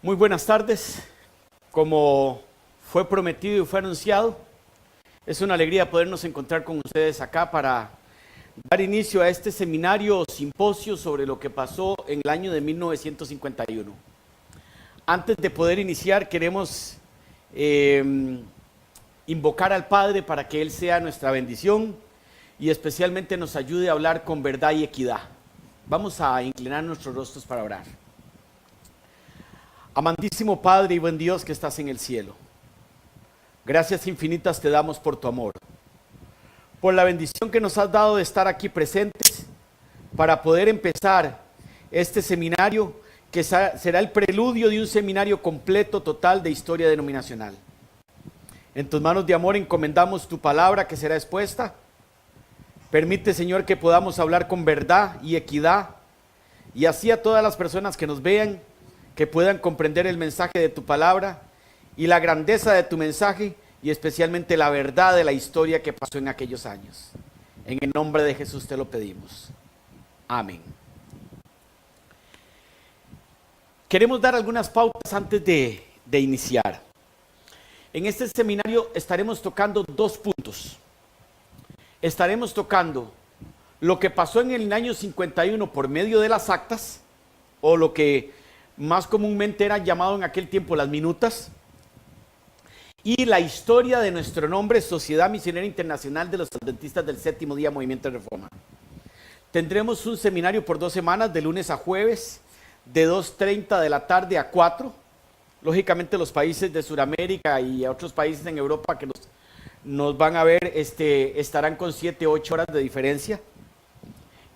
Muy buenas tardes. Como fue prometido y fue anunciado, es una alegría podernos encontrar con ustedes acá para dar inicio a este seminario o simposio sobre lo que pasó en el año de 1951. Antes de poder iniciar, queremos invocar al Padre para que Él sea nuestra bendición y especialmente nos ayude a hablar con verdad y equidad. Vamos a inclinar nuestros rostros para orar. Amantísimo Padre y buen Dios que estás en el cielo, gracias infinitas te damos por tu amor, por la bendición que nos has dado de estar aquí presentes para poder empezar este seminario que será el preludio de un seminario completo, total de historia denominacional. En tus manos de amor encomendamos tu palabra que será expuesta. Permite, Señor, que podamos hablar con verdad y equidad, y así a todas las personas que nos vean, que puedan comprender el mensaje de tu palabra y la grandeza de tu mensaje y especialmente la verdad de la historia que pasó en aquellos años. En el nombre de Jesús te lo pedimos. Amén. Queremos dar algunas pautas antes de iniciar. En este seminario estaremos tocando dos puntos. Estaremos tocando lo que pasó en el año 51 por medio de las actas, o lo que más comúnmente era llamado en aquel tiempo las minutas, y la historia de nuestro nombre, Sociedad Misionera Internacional de los Adventistas del Séptimo Día Movimiento de Reforma. Tendremos un seminario por 2 semanas, de lunes a jueves, de 2:30 de la tarde a 4. Lógicamente los países de Sudamérica y otros países en Europa que nos van a ver estarán con 7 u 8 horas de diferencia.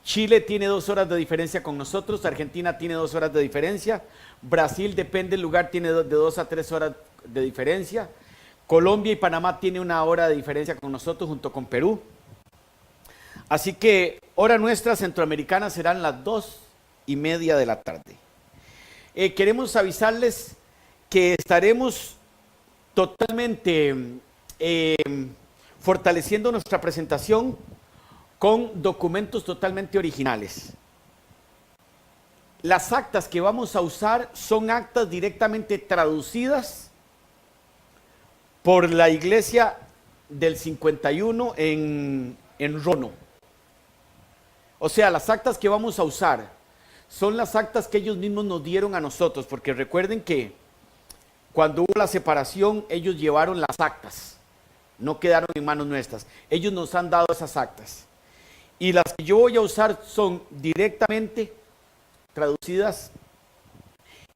Chile tiene 2 horas de diferencia con nosotros, Argentina tiene 2 horas de diferencia, Brasil, depende del lugar, tiene de 2 a 3 horas de diferencia, Colombia y Panamá tiene 1 hora de diferencia con nosotros junto con Perú. Así que hora nuestra centroamericana serán las 2:30 de la tarde. Queremos avisarles que estaremos totalmente fortaleciendo nuestra presentación con documentos totalmente originales. Las actas que vamos a usar son actas directamente traducidas por la iglesia del 51 en Rono. O sea, las actas que vamos a usar son las actas que ellos mismos nos dieron a nosotros, porque recuerden que cuando hubo la separación, ellos llevaron las actas, no quedaron en manos nuestras. Ellos nos han dado esas actas. Y las que yo voy a usar son directamente traducidas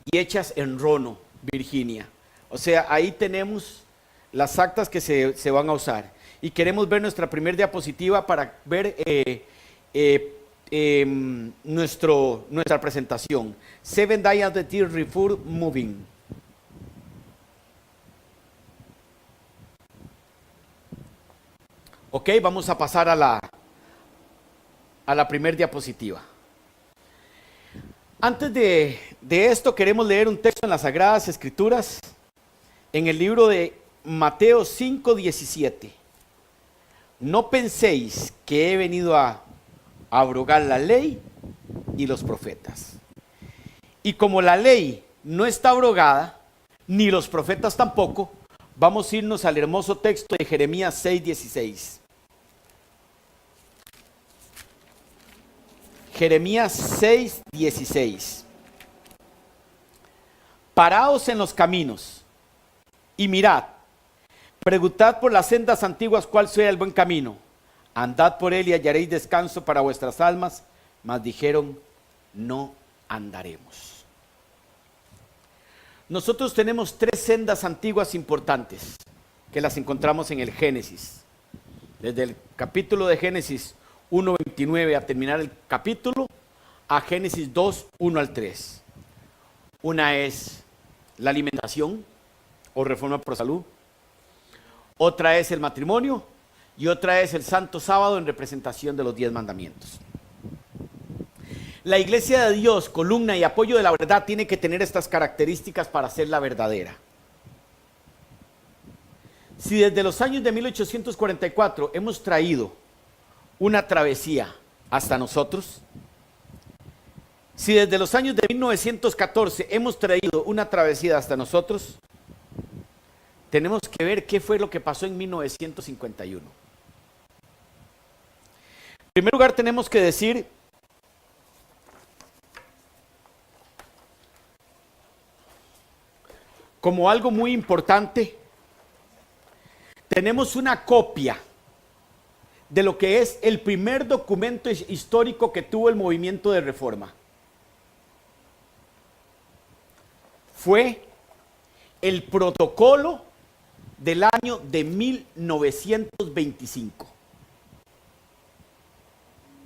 y hechas en Rono, Virginia. O sea, ahí tenemos las actas que se van a usar. Y queremos ver nuestra primera diapositiva para ver nuestra presentación. 7 Days of the Tear Refuel Moving. Ok, vamos a pasar a la primera diapositiva. Antes de esto queremos leer un texto en las Sagradas Escrituras, en el libro de Mateo 5:17. No penséis que he venido a abrogar la ley y los profetas. Y como la ley no está abrogada, ni los profetas tampoco, vamos a irnos al hermoso texto de Jeremías 6:16. Jeremías 6:16. Paraos en los caminos y mirad, preguntad por las sendas antiguas cuál sea el buen camino. Andad por él y hallaréis descanso para vuestras almas. Mas dijeron, no andaremos. Nosotros tenemos 3 sendas antiguas importantes que las encontramos en el Génesis. Desde el capítulo de Génesis 1:29 a terminar el capítulo, a Génesis 2:1 al 3. Una es la alimentación o reforma por salud, otra es el matrimonio y otra es el santo sábado en representación de los 10 mandamientos. La iglesia de Dios, columna y apoyo de la verdad, tiene que tener estas características para ser la verdadera. Si desde los años de 1844 hemos traído una travesía hasta nosotros, Si desde los años de 1914 hemos traído una travesía hasta nosotros, tenemos que ver qué fue lo que pasó en 1951. En primer lugar, tenemos que decir como algo muy importante, tenemos una copia de lo que es el primer documento histórico que tuvo el movimiento de reforma. Fue el protocolo del año de 1925,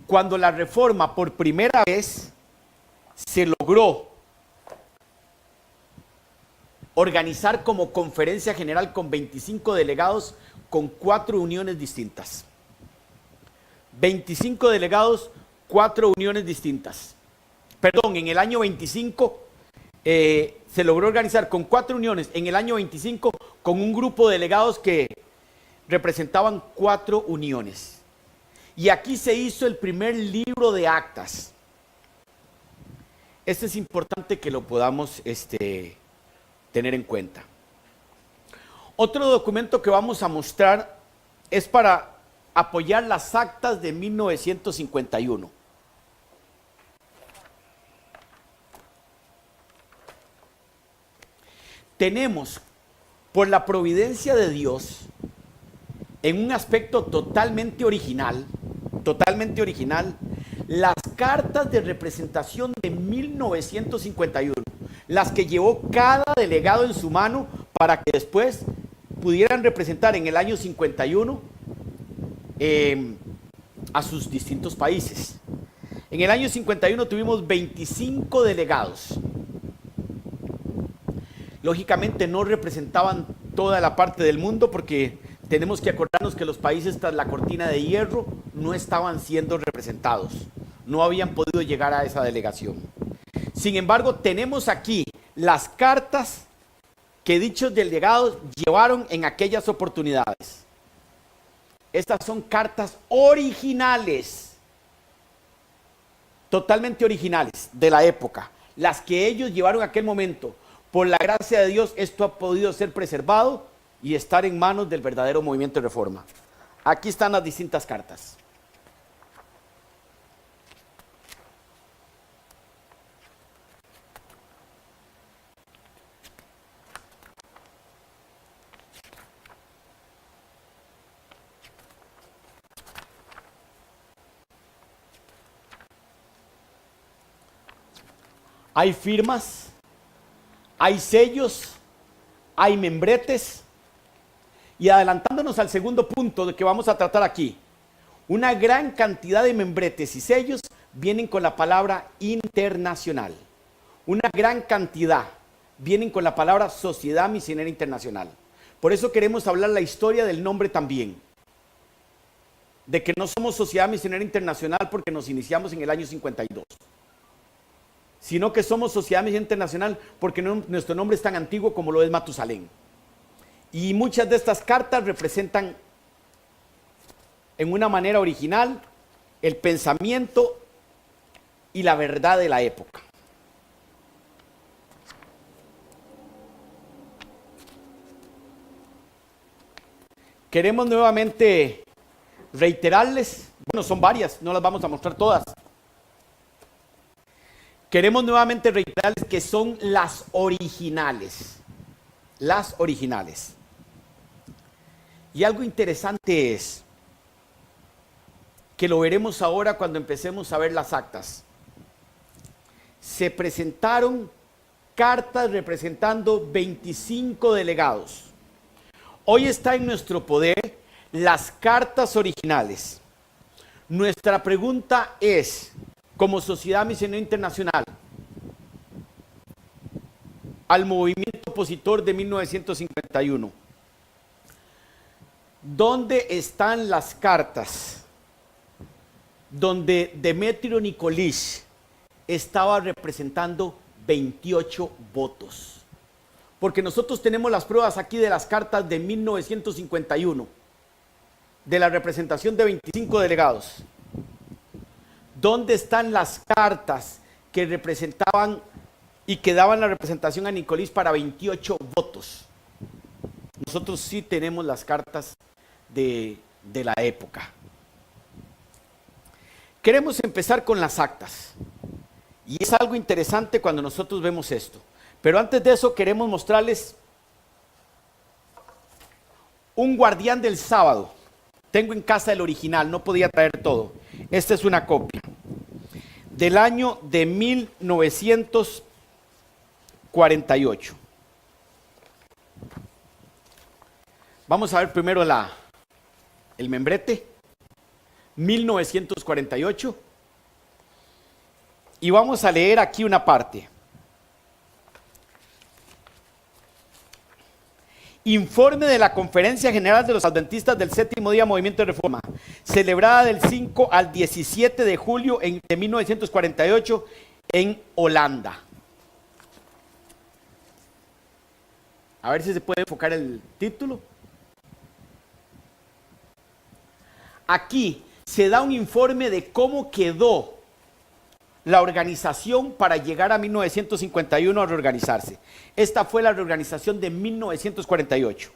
cuando la reforma por primera vez se logró organizar como conferencia general con 25 delegados con 4 uniones distintas. 25 delegados, 4 uniones distintas. Perdón, en el año 25 se logró organizar con 4 uniones, en el año 25 con un grupo de delegados que representaban 4 uniones. Y aquí se hizo el primer libro de actas. Este es importante que lo podamos tener en cuenta. Otro documento que vamos a mostrar es para apoyar las actas de 1951. Tenemos, por la providencia de Dios, en un aspecto totalmente original, las cartas de representación de 1951, las que llevó cada delegado en su mano para que después pudieran representar en el año 51 a sus distintos países. En el año 51 tuvimos 25 delegados. Lógicamente no representaban toda la parte del mundo porque tenemos que acordarnos que los países tras la cortina de hierro no estaban siendo representados, no habían podido llegar a esa delegación. Sin embargo, tenemos aquí las cartas que dichos delegados llevaron en aquellas oportunidades. Estas son cartas originales, totalmente originales de la época, las que ellos llevaron en aquel momento. Por la gracia de Dios, esto ha podido ser preservado y estar en manos del verdadero movimiento de reforma. Aquí están las distintas cartas. Hay firmas, hay sellos, hay membretes. Y adelantándonos al segundo punto de que vamos a tratar aquí, una gran cantidad de membretes y sellos vienen con la palabra internacional. Una gran cantidad vienen con la palabra Sociedad Misionera Internacional. Por eso queremos hablar la historia del nombre también. De que no somos Sociedad Misionera Internacional porque nos iniciamos en el año 52. Sino que somos Sociedad Misionera Internacional porque nuestro nombre es tan antiguo como lo es Matusalén. Y muchas de estas cartas representan en una manera original el pensamiento y la verdad de la época. Queremos nuevamente reiterarles, bueno, son varias, no las vamos a mostrar todas. Queremos nuevamente reiterarles que son las originales. Las originales. Y algo interesante es que lo veremos ahora cuando empecemos a ver las actas. Se presentaron cartas representando 25 delegados. Hoy está en nuestro poder las cartas originales. Nuestra pregunta es, como Sociedad Misionera Internacional, al movimiento opositor de 1951, ¿dónde están las cartas donde Demetrio Nikolić estaba representando 28 votos? Porque nosotros tenemos las pruebas aquí de las cartas de 1951, de la representación de 25 delegados. ¿Dónde están las cartas que representaban y que daban la representación a Nicolás para 28 votos. Nosotros sí tenemos las cartas de la época. Queremos empezar con las actas. Y es algo interesante cuando nosotros vemos esto. Pero antes de eso queremos mostrarles un guardián del sábado. Tengo en casa el original, no podía traer todo. Esta es una copia. Del año de 1948. Vamos a ver primero el membrete. 1948. Y vamos a leer aquí una parte. Informe de la Conferencia General de los Adventistas del Séptimo Día Movimiento de Reforma, celebrada del 5 al 17 de julio de 1948 en Holanda. A ver si se puede enfocar el título. Aquí se da un informe de cómo quedó la organización para llegar a 1951 a reorganizarse. Esta fue la reorganización de 1948.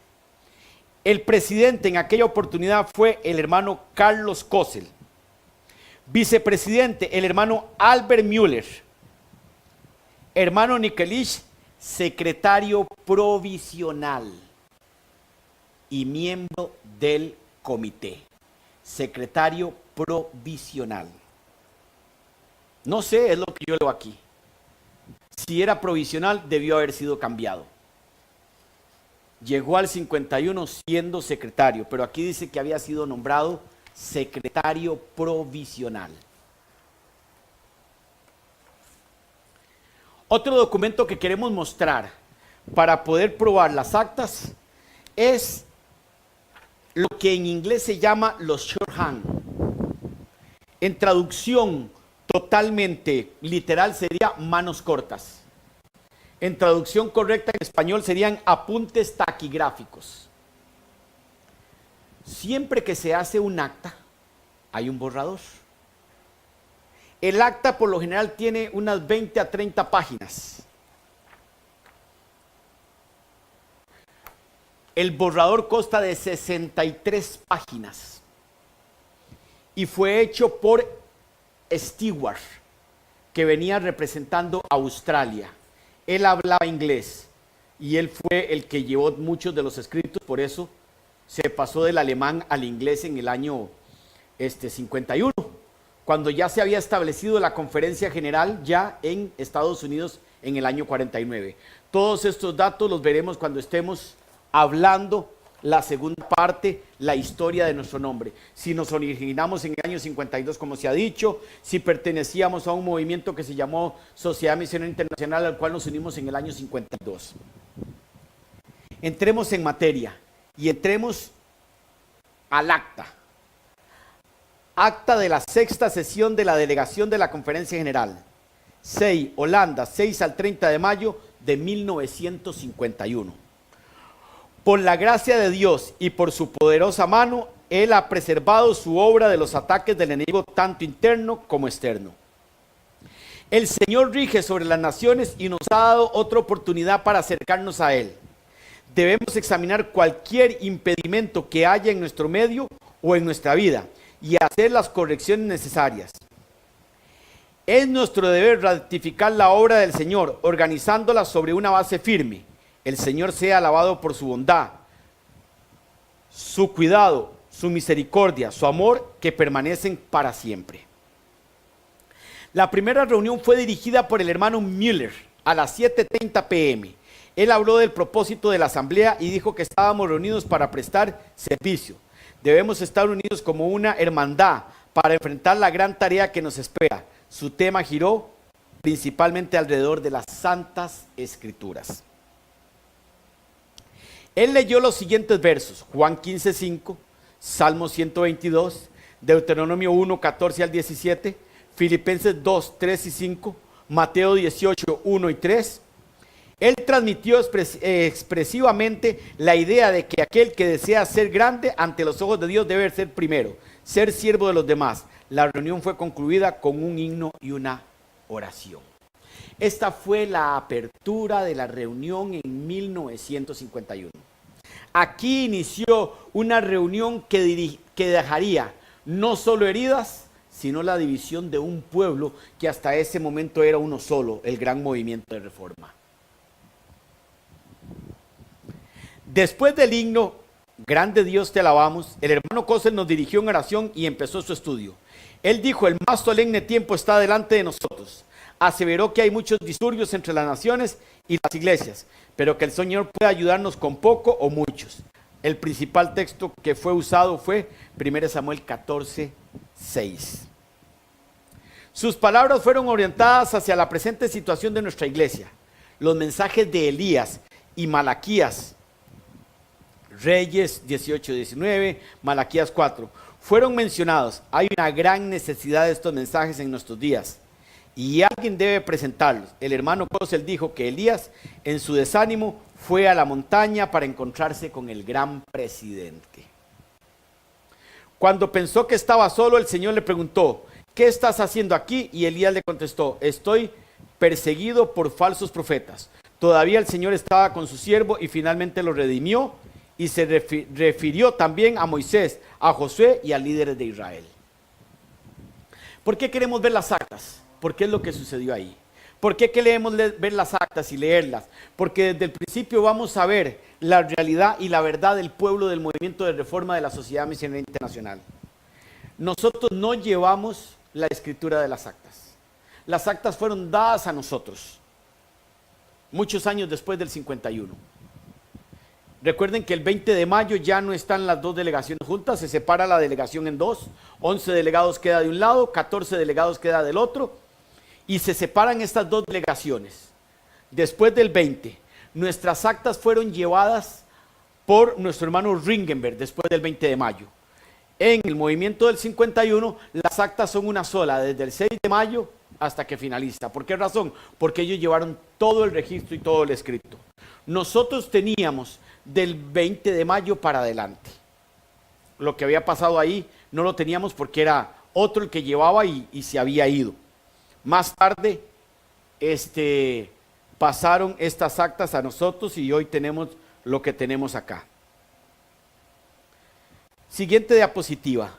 El presidente en aquella oportunidad fue el hermano Carlos Kossel. Vicepresidente, el hermano Albert Müller. Hermano Nicolás, secretario provisional y miembro del comité. Secretario provisional. No sé, es lo que yo leo aquí. Si era provisional, debió haber sido cambiado. Llegó al 51 siendo secretario, pero aquí dice que había sido nombrado secretario provisional. Otro documento que queremos mostrar para poder probar las actas es lo que en inglés se llama los shorthand. En traducción totalmente literal sería manos cortas. En traducción correcta en español serían apuntes taquigráficos. Siempre que se hace un acta, hay un borrador. El acta por lo general tiene unas 20 a 30 páginas. El borrador consta de 63 páginas. Y fue hecho por Stewart, que venía representando a Australia. Él hablaba inglés y él fue el que llevó muchos de los escritos, por eso se pasó del alemán al inglés en el año 51, cuando ya se había establecido la conferencia general ya en Estados Unidos en el año 49. Todos estos datos los veremos cuando estemos hablando la segunda parte, la historia de nuestro nombre. Si nos originamos en el año 52, como se ha dicho, si pertenecíamos a un movimiento que se llamó Sociedad Misionera Internacional, al cual nos unimos en el año 52. Entremos en materia y entremos al acta. Acta de la sexta sesión de la delegación de la Conferencia General. 6, Holanda, 6 al 30 de mayo de 1951. Por la gracia de Dios y por su poderosa mano, Él ha preservado su obra de los ataques del enemigo, tanto interno como externo. El Señor rige sobre las naciones y nos ha dado otra oportunidad para acercarnos a Él. Debemos examinar cualquier impedimento que haya en nuestro medio o en nuestra vida y hacer las correcciones necesarias. Es nuestro deber ratificar la obra del Señor, organizándola sobre una base firme. El Señor sea alabado por su bondad, su cuidado, su misericordia, su amor, que permanecen para siempre. La primera reunión fue dirigida por el hermano Müller a las 7:30 p.m. Él habló del propósito de la asamblea y dijo que estábamos reunidos para prestar servicio. Debemos estar unidos como una hermandad para enfrentar la gran tarea que nos espera. Su tema giró principalmente alrededor de las Santas Escrituras. Él leyó los siguientes versos: Juan 15:5, Salmo 122, Deuteronomio 1:14 al 17, Filipenses 2:3 y 5, Mateo 18:1 y 3. Él transmitió expresivamente la idea de que aquel que desea ser grande ante los ojos de Dios debe ser primero, ser siervo de los demás. La reunión fue concluida con un himno y una oración. Esta fue la apertura de la reunión en 1951. Aquí inició una reunión que dejaría no solo heridas, sino la división de un pueblo que hasta ese momento era uno solo, el gran movimiento de reforma. Después del himno, Grande Dios te alabamos, el hermano Kösel nos dirigió en oración y empezó su estudio. Él dijo: el más solemne tiempo está delante de nosotros. Aseveró que hay muchos disturbios entre las naciones y las iglesias, pero que el Señor puede ayudarnos con poco o muchos. El principal texto que fue usado fue 1 Samuel 14, 6. Sus palabras fueron orientadas hacia la presente situación de nuestra iglesia. Los mensajes de Elías y Malaquías, Reyes 18-19, Malaquías 4, fueron mencionados. Hay una gran necesidad de estos mensajes en nuestros días y alguien debe presentarlos. El hermano Kösel dijo que Elías, en su desánimo, fue a la montaña para encontrarse con el gran presidente. Cuando pensó que estaba solo, el Señor le preguntó: ¿qué estás haciendo aquí? Y Elías le contestó: estoy perseguido por falsos profetas. Todavía el Señor estaba con su siervo y finalmente lo redimió, y se refirió también a Moisés, a Josué y a líderes de Israel. ¿Por qué queremos ver las actas? Porque es lo que sucedió ahí. ¿Por qué queremos ver las actas y leerlas? Porque desde el principio vamos a ver la realidad y la verdad del pueblo del movimiento de reforma de la Sociedad Misionera Internacional. Nosotros no llevamos la escritura de las actas. Las actas fueron dadas a nosotros muchos años después del 51. Recuerden que el 20 de mayo ya no están las dos delegaciones juntas, se separa la delegación en dos, 11 delegados queda de un lado, 14 delegados queda del otro, y se separan estas dos delegaciones. Después del 20, nuestras actas fueron llevadas por nuestro hermano Ringenberg después del 20 de mayo. En el movimiento del 51, las actas son una sola, desde el 6 de mayo hasta que finaliza. ¿Por qué razón? Porque ellos llevaron todo el registro y todo el escrito. Nosotros teníamos del 20 de mayo para adelante. Lo que había pasado ahí no lo teníamos porque era otro el que llevaba y se había ido. Más tarde pasaron estas actas a nosotros y hoy tenemos lo que tenemos acá. Siguiente diapositiva.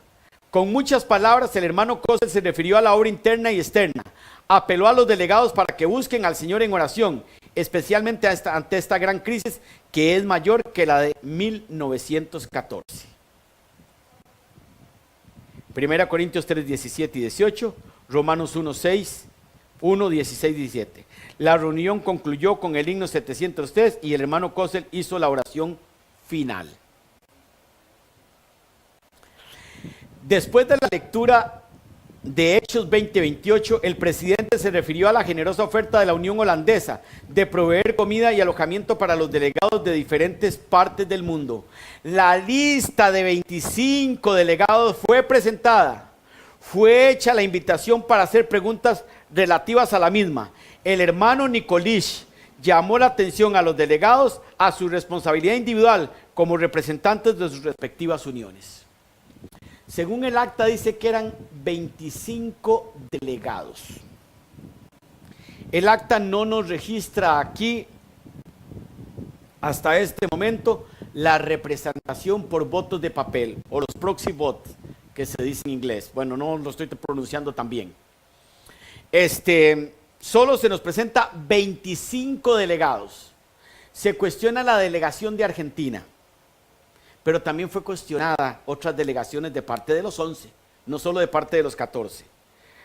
Con muchas palabras, el hermano Kösel se refirió a la obra interna y externa. Apeló a los delegados para que busquen al Señor en oración, especialmente ante esta gran crisis que es mayor que la de 1914. 1 Corintios 3, 17 y 18, Romanos 1, 6, 1, 16 y 17. La reunión concluyó con el himno 703 y el hermano Kösel hizo la oración final. Después de la lectura de Hechos 20-28, el presidente se refirió a la generosa oferta de la Unión Holandesa de proveer comida y alojamiento para los delegados de diferentes partes del mundo. La lista de 25 delegados fue presentada. Fue hecha la invitación para hacer preguntas relativas a la misma. El hermano Nikolic llamó la atención a los delegados a su responsabilidad individual como representantes de sus respectivas uniones. Según el acta dice que eran 25 delegados. El acta no nos registra aquí, hasta este momento, la representación por votos de papel, o los proxy votes, que se dice en inglés. Bueno, no lo estoy pronunciando tan bien. Solo se nos presenta 25 delegados. Se cuestiona la delegación de Argentina, pero también fue cuestionada otras delegaciones de parte de los 11, no solo de parte de los 14.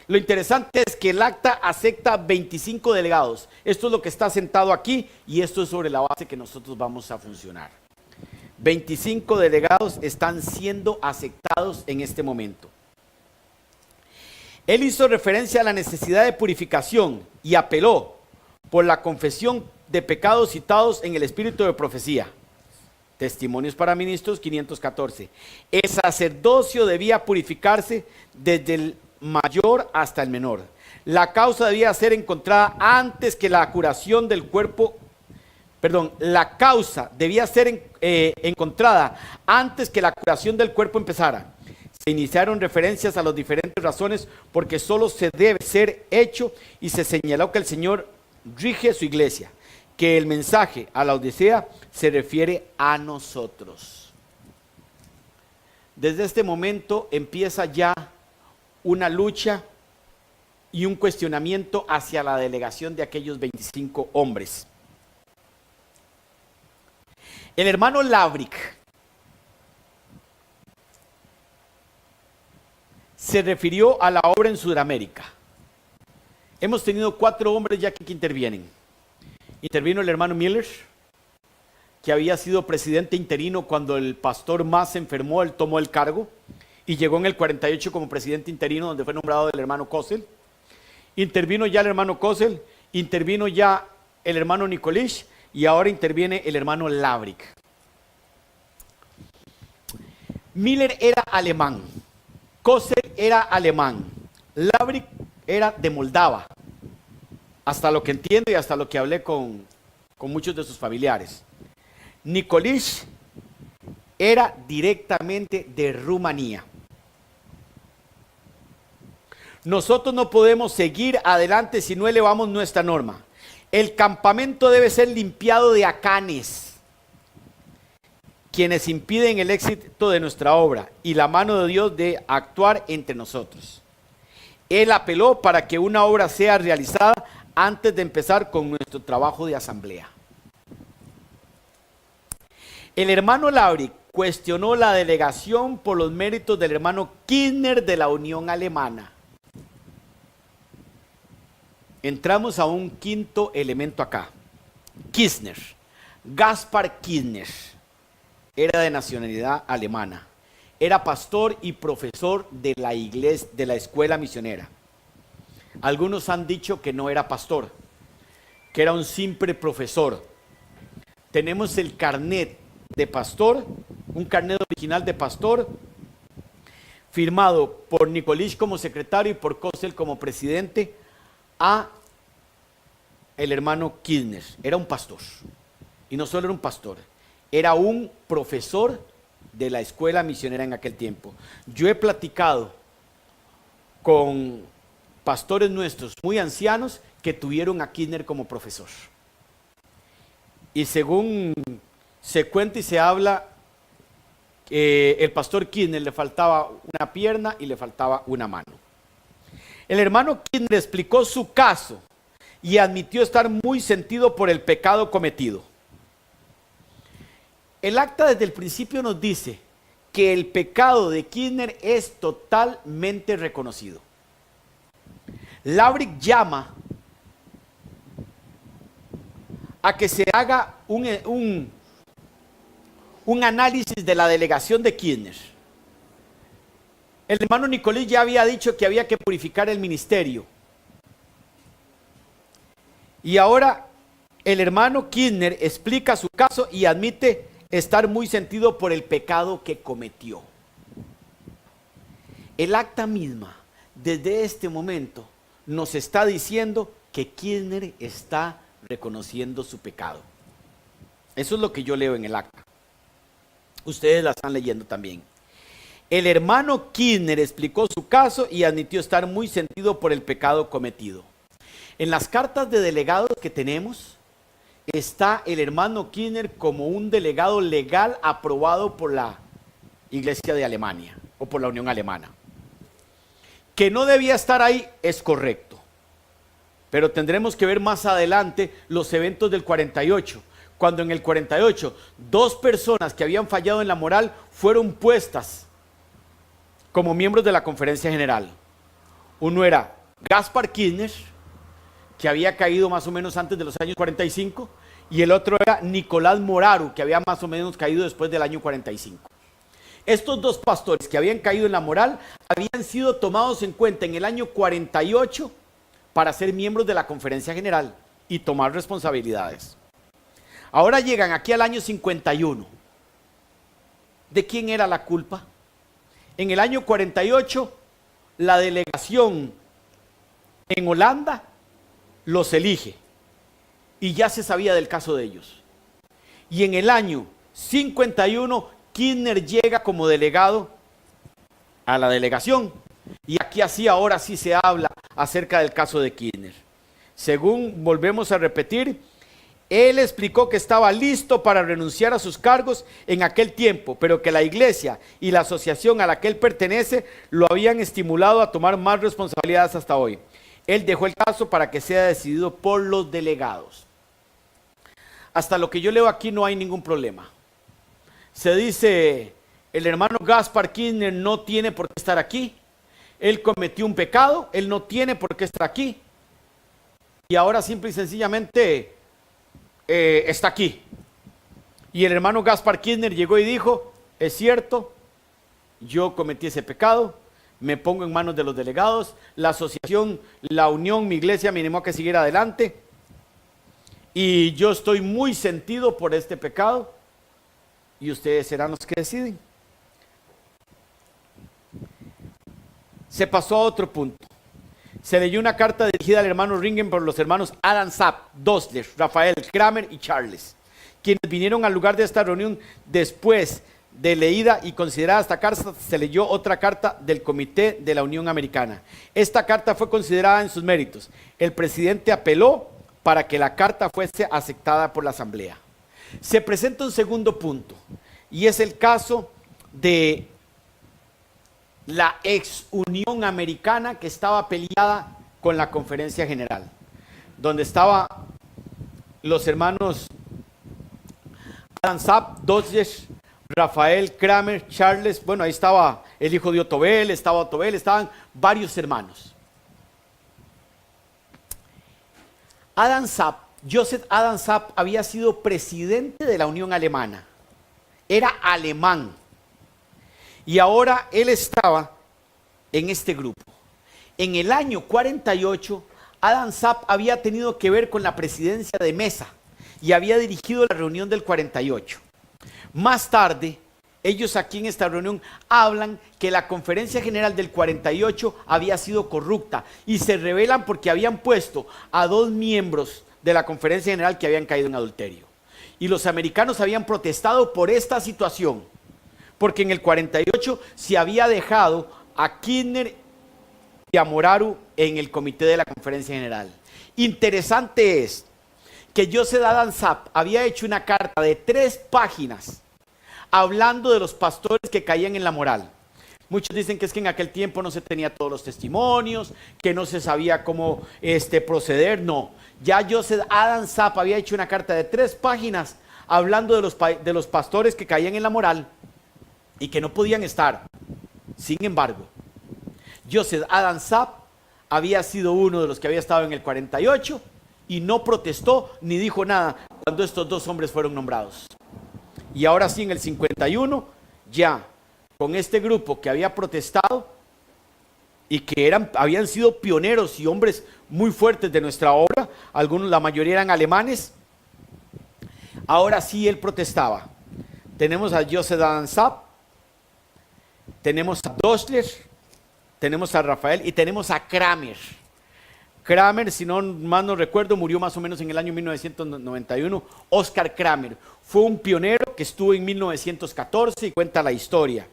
Lo interesante es que el acta acepta 25 delegados. Esto es lo que está sentado aquí y esto es sobre la base que nosotros vamos a funcionar. 25 delegados están siendo aceptados en este momento. Él hizo referencia a la necesidad de purificación y apeló por la confesión de pecados citados en el espíritu de profecía. Testimonios para ministros 514. El sacerdocio debía purificarse desde el mayor hasta el menor. La causa debía ser encontrada antes que la curación del cuerpo. La causa debía ser encontrada antes que la curación del cuerpo empezara. Se iniciaron referencias a las diferentes razones porque solo se debe ser hecho y se señaló que el Señor rige su iglesia, que el mensaje a la Odisea se refiere a nosotros. Desde este momento empieza ya una lucha y un cuestionamiento hacia la delegación de aquellos 25 hombres. El hermano Lavrik se refirió a la obra en Sudamérica. Hemos tenido 4 hombres ya que intervienen. Intervino el hermano Miller, que había sido presidente interino cuando el pastor Mas se enfermó, él tomó el cargo y llegó en el 48 como presidente interino, donde fue nombrado el hermano Kossel. Intervino ya el hermano Kossel, intervino ya el hermano Nikolish y ahora interviene el hermano Lavrik. Miller era alemán, Kossel era alemán, Lavrik era de Moldava, hasta lo que entiendo y hasta lo que hablé con muchos de sus familiares. Nikolish era directamente de Rumanía. Nosotros no podemos seguir adelante si no elevamos nuestra norma. El campamento debe ser limpiado de acanes, quienes impiden el éxito de nuestra obra y la mano de Dios de actuar entre nosotros. Él apeló para que una obra sea realizada antes de empezar con nuestro trabajo de asamblea. El hermano Lavrik cuestionó la delegación por los méritos del hermano Kirchner de la Unión Alemana. Entramos a un quinto elemento acá. Kirchner, Gaspar Kirchner, era de nacionalidad alemana. Era pastor y profesor de la iglesia, de la escuela misionera. Algunos han dicho que no era pastor, que era un simple profesor. Tenemos el carnet de pastor, un carnet original de pastor, firmado por Nikolish como secretario y por Kossel como presidente, a el hermano Kirchner. Era un pastor, y no solo era un pastor, era un profesor de la escuela misionera en aquel tiempo. Yo he platicado con pastores nuestros muy ancianos que tuvieron a Kirchner como profesor. Y según se cuenta y se habla, el pastor Kirchner le faltaba una pierna y le faltaba una mano. El hermano Kirchner explicó su caso y admitió estar muy sentido por el pecado cometido. El acta desde el principio nos dice que el pecado de Kirchner es totalmente reconocido. Lavrik llama a que se haga un análisis de la delegación de Kirchner. El hermano Nikolish ya había dicho que había que purificar el ministerio. Y ahora el hermano Kirchner explica su caso y admite estar muy sentido por el pecado que cometió. El acta misma, desde este momento, nos está diciendo que Kirchner está reconociendo su pecado. Eso es lo que yo leo en el acta. Ustedes la están leyendo también. El hermano Kirchner explicó su caso y admitió estar muy sentido por el pecado cometido. En las cartas de delegados que tenemos, está el hermano Kirchner como un delegado legal aprobado por la Iglesia de Alemania o por la Unión Alemana. Que no debía estar ahí es correcto, pero tendremos que ver más adelante los eventos del 48, cuando en el 48 2 personas que habían fallado en la moral fueron puestas como miembros de la Conferencia General. Uno era Gaspar Kirchner, que había caído más o menos antes de los años 45, y el otro era Nicolás Moraru, que había más o menos caído después del año 45. Estos 2 pastores que habían caído en la moral habían sido tomados en cuenta en el año 48 para ser miembros de la Conferencia General y tomar responsabilidades. Ahora llegan aquí al año 51. ¿De quién era la culpa? En el año 48, la delegación en Holanda los elige y ya se sabía del caso de ellos. Y en el año 51, Kirchner llega como delegado a la delegación. Y aquí así ahora sí se habla acerca del caso de Kirchner. Según volvemos a repetir, él explicó que estaba listo para renunciar a sus cargos en aquel tiempo, pero que la iglesia y la asociación a la que él pertenece lo habían estimulado a tomar más responsabilidades hasta hoy. Él dejó el caso para que sea decidido por los delegados. Hasta lo que yo leo aquí no hay ningún problema. Se dice, el hermano Gaspar Kirchner no tiene por qué estar aquí. Él cometió un pecado, él no tiene por qué estar aquí. Y ahora simple y sencillamente está aquí. Y el hermano Gaspar Kirchner llegó y dijo, es cierto, yo cometí ese pecado, me pongo en manos de los delegados, la asociación, la unión, mi iglesia me animó a que siguiera adelante. Y yo estoy muy sentido por este pecado y ustedes serán los que deciden. Se pasó a otro punto. Se leyó una carta dirigida al hermano Ringen por los hermanos Adam Zapp, Dosler, Rafael, Kramer y Charles, quienes vinieron al lugar de esta reunión. Después de leída y considerada esta carta, se leyó otra carta del Comité de la Unión Americana. Esta carta fue considerada en sus méritos. El presidente apeló para que la carta fuese aceptada por la Asamblea. Se presenta un segundo punto, y es el caso de la ex Unión Americana que estaba peleada con la Conferencia General, donde estaban los hermanos Adam Zapp, Dosler, Rafael, Kramer, Charles, bueno, ahí estaba el hijo de Otobel, estaban varios hermanos. Joseph Adam Zapp había sido presidente de la Unión Alemana, era alemán, y ahora él estaba en este grupo. En el año 48, Adam Zapp había tenido que ver con la presidencia de Mesa y había dirigido la reunión del 48. Más tarde, ellos aquí en esta reunión hablan que la conferencia general del 48 había sido corrupta y se rebelan porque habían puesto a 2 miembros de la conferencia general que habían caído en adulterio. Y los americanos habían protestado por esta situación, porque en el 48 se había dejado a Kirchner y a Moraru en el comité de la conferencia general. Interesante es que Joseph Adam Zapp había hecho una carta de 3 páginas hablando de los pastores que caían en la moral. Muchos dicen que es que en aquel tiempo no se tenía todos los testimonios, que no se sabía cómo proceder. No, ya Joseph Adam Zapp había hecho una carta de 3 páginas hablando de los pastores que caían en la moral y que no podían estar. Sin embargo, Joseph Adam Zapp había sido uno de los que había estado en el 48 y no protestó ni dijo nada cuando estos 2 hombres fueron nombrados. Y ahora sí, en el 51, ya con este grupo que había protestado y que habían sido pioneros y hombres muy fuertes de nuestra obra, la mayoría eran alemanes, ahora sí él protestaba. Tenemos a Joseph Adam Zapp, tenemos a Dosler, tenemos a Rafael y tenemos a Kramer. Kramer, si no mal no recuerdo, murió más o menos en el año 1991. Oscar Kramer fue un pionero que estuvo en 1914 y cuenta la historia.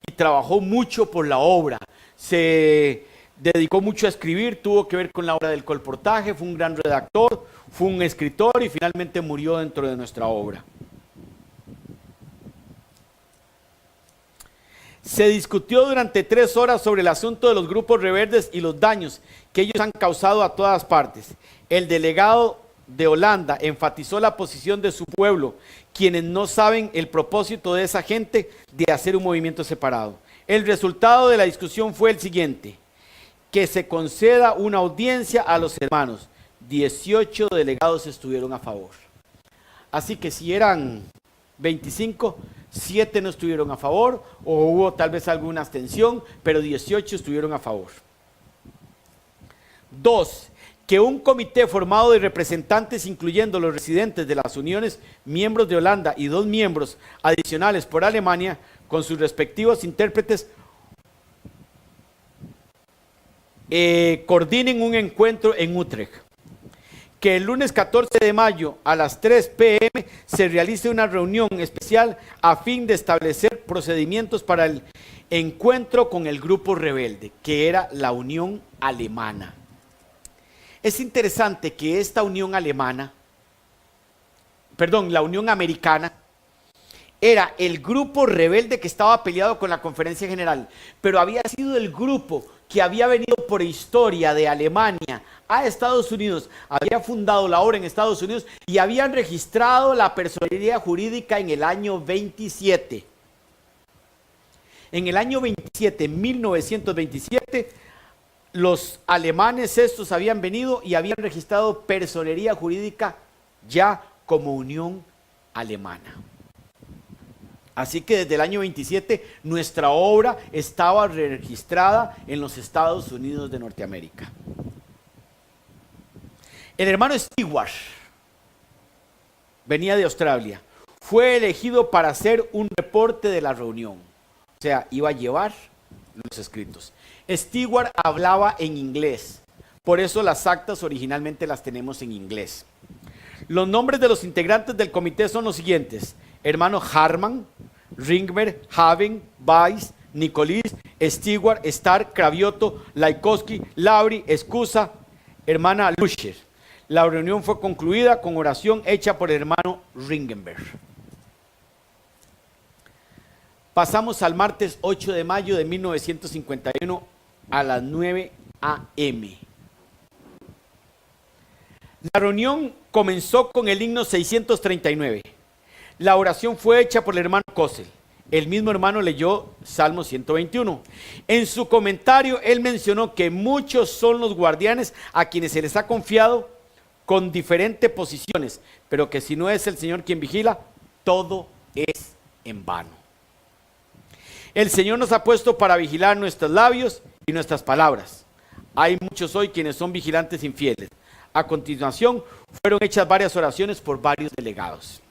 Y trabajó mucho por la obra. Se dedicó mucho a escribir, tuvo que ver con la obra del colportaje, fue un gran redactor, fue un escritor y finalmente murió dentro de nuestra obra. Se discutió durante 3 horas sobre el asunto de los grupos rebeldes y los daños que ellos han causado a todas partes. El delegado de Holanda enfatizó la posición de su pueblo, quienes no saben el propósito de esa gente de hacer un movimiento separado. El resultado de la discusión fue el siguiente: que se conceda una audiencia a los hermanos. 18 delegados estuvieron a favor. Así que si eran 25, 7 no estuvieron a favor, o hubo tal vez alguna abstención, pero 18 estuvieron a favor. 2. Que un comité formado de representantes, incluyendo los residentes de las uniones, miembros de Holanda y 2 miembros adicionales por Alemania, con sus respectivos intérpretes, coordinen un encuentro en Utrecht. Que el lunes 14 de mayo a las 3 p.m. se realice una reunión especial a fin de establecer procedimientos para el encuentro con el grupo rebelde, que era la Unión Alemana. Es interesante que esta Unión Alemana, perdón, la Unión Americana, era el grupo rebelde que estaba peleado con la Conferencia General, pero había sido el grupo que había venido por historia de Alemania a Estados Unidos, había fundado la obra en Estados Unidos y habían registrado la personería jurídica en el año 27. En el año 27, 1927, los alemanes estos habían venido y habían registrado personería jurídica ya como Unión Alemana. Así que desde el año 27 nuestra obra estaba registrada en los Estados Unidos de Norteamérica. El hermano Stewart venía de Australia. Fue elegido para hacer un reporte de la reunión. O sea, iba a llevar los escritos. Stewart hablaba en inglés. Por eso las actas originalmente las tenemos en inglés. Los nombres de los integrantes del comité son los siguientes: hermano Harman, Ringmer, Haven, Weiss, Nicolis, Stewart, Stark, Cravioto, Laikowski, Lauri, Escusa, hermana Luscher. La reunión fue concluida con oración hecha por el hermano Ringenberg. Pasamos al martes 8 de mayo de 1951 a las 9 a.m. La reunión comenzó con el himno 639. La oración fue hecha por el hermano Kossel. El mismo hermano leyó Salmo 121. En su comentario, él mencionó que muchos son los guardianes a quienes se les ha confiado con diferentes posiciones, pero que si no es el Señor quien vigila, todo es en vano. El Señor nos ha puesto para vigilar nuestros labios y nuestras palabras. Hay muchos hoy quienes son vigilantes infieles. A continuación, fueron hechas varias oraciones por varios delegados.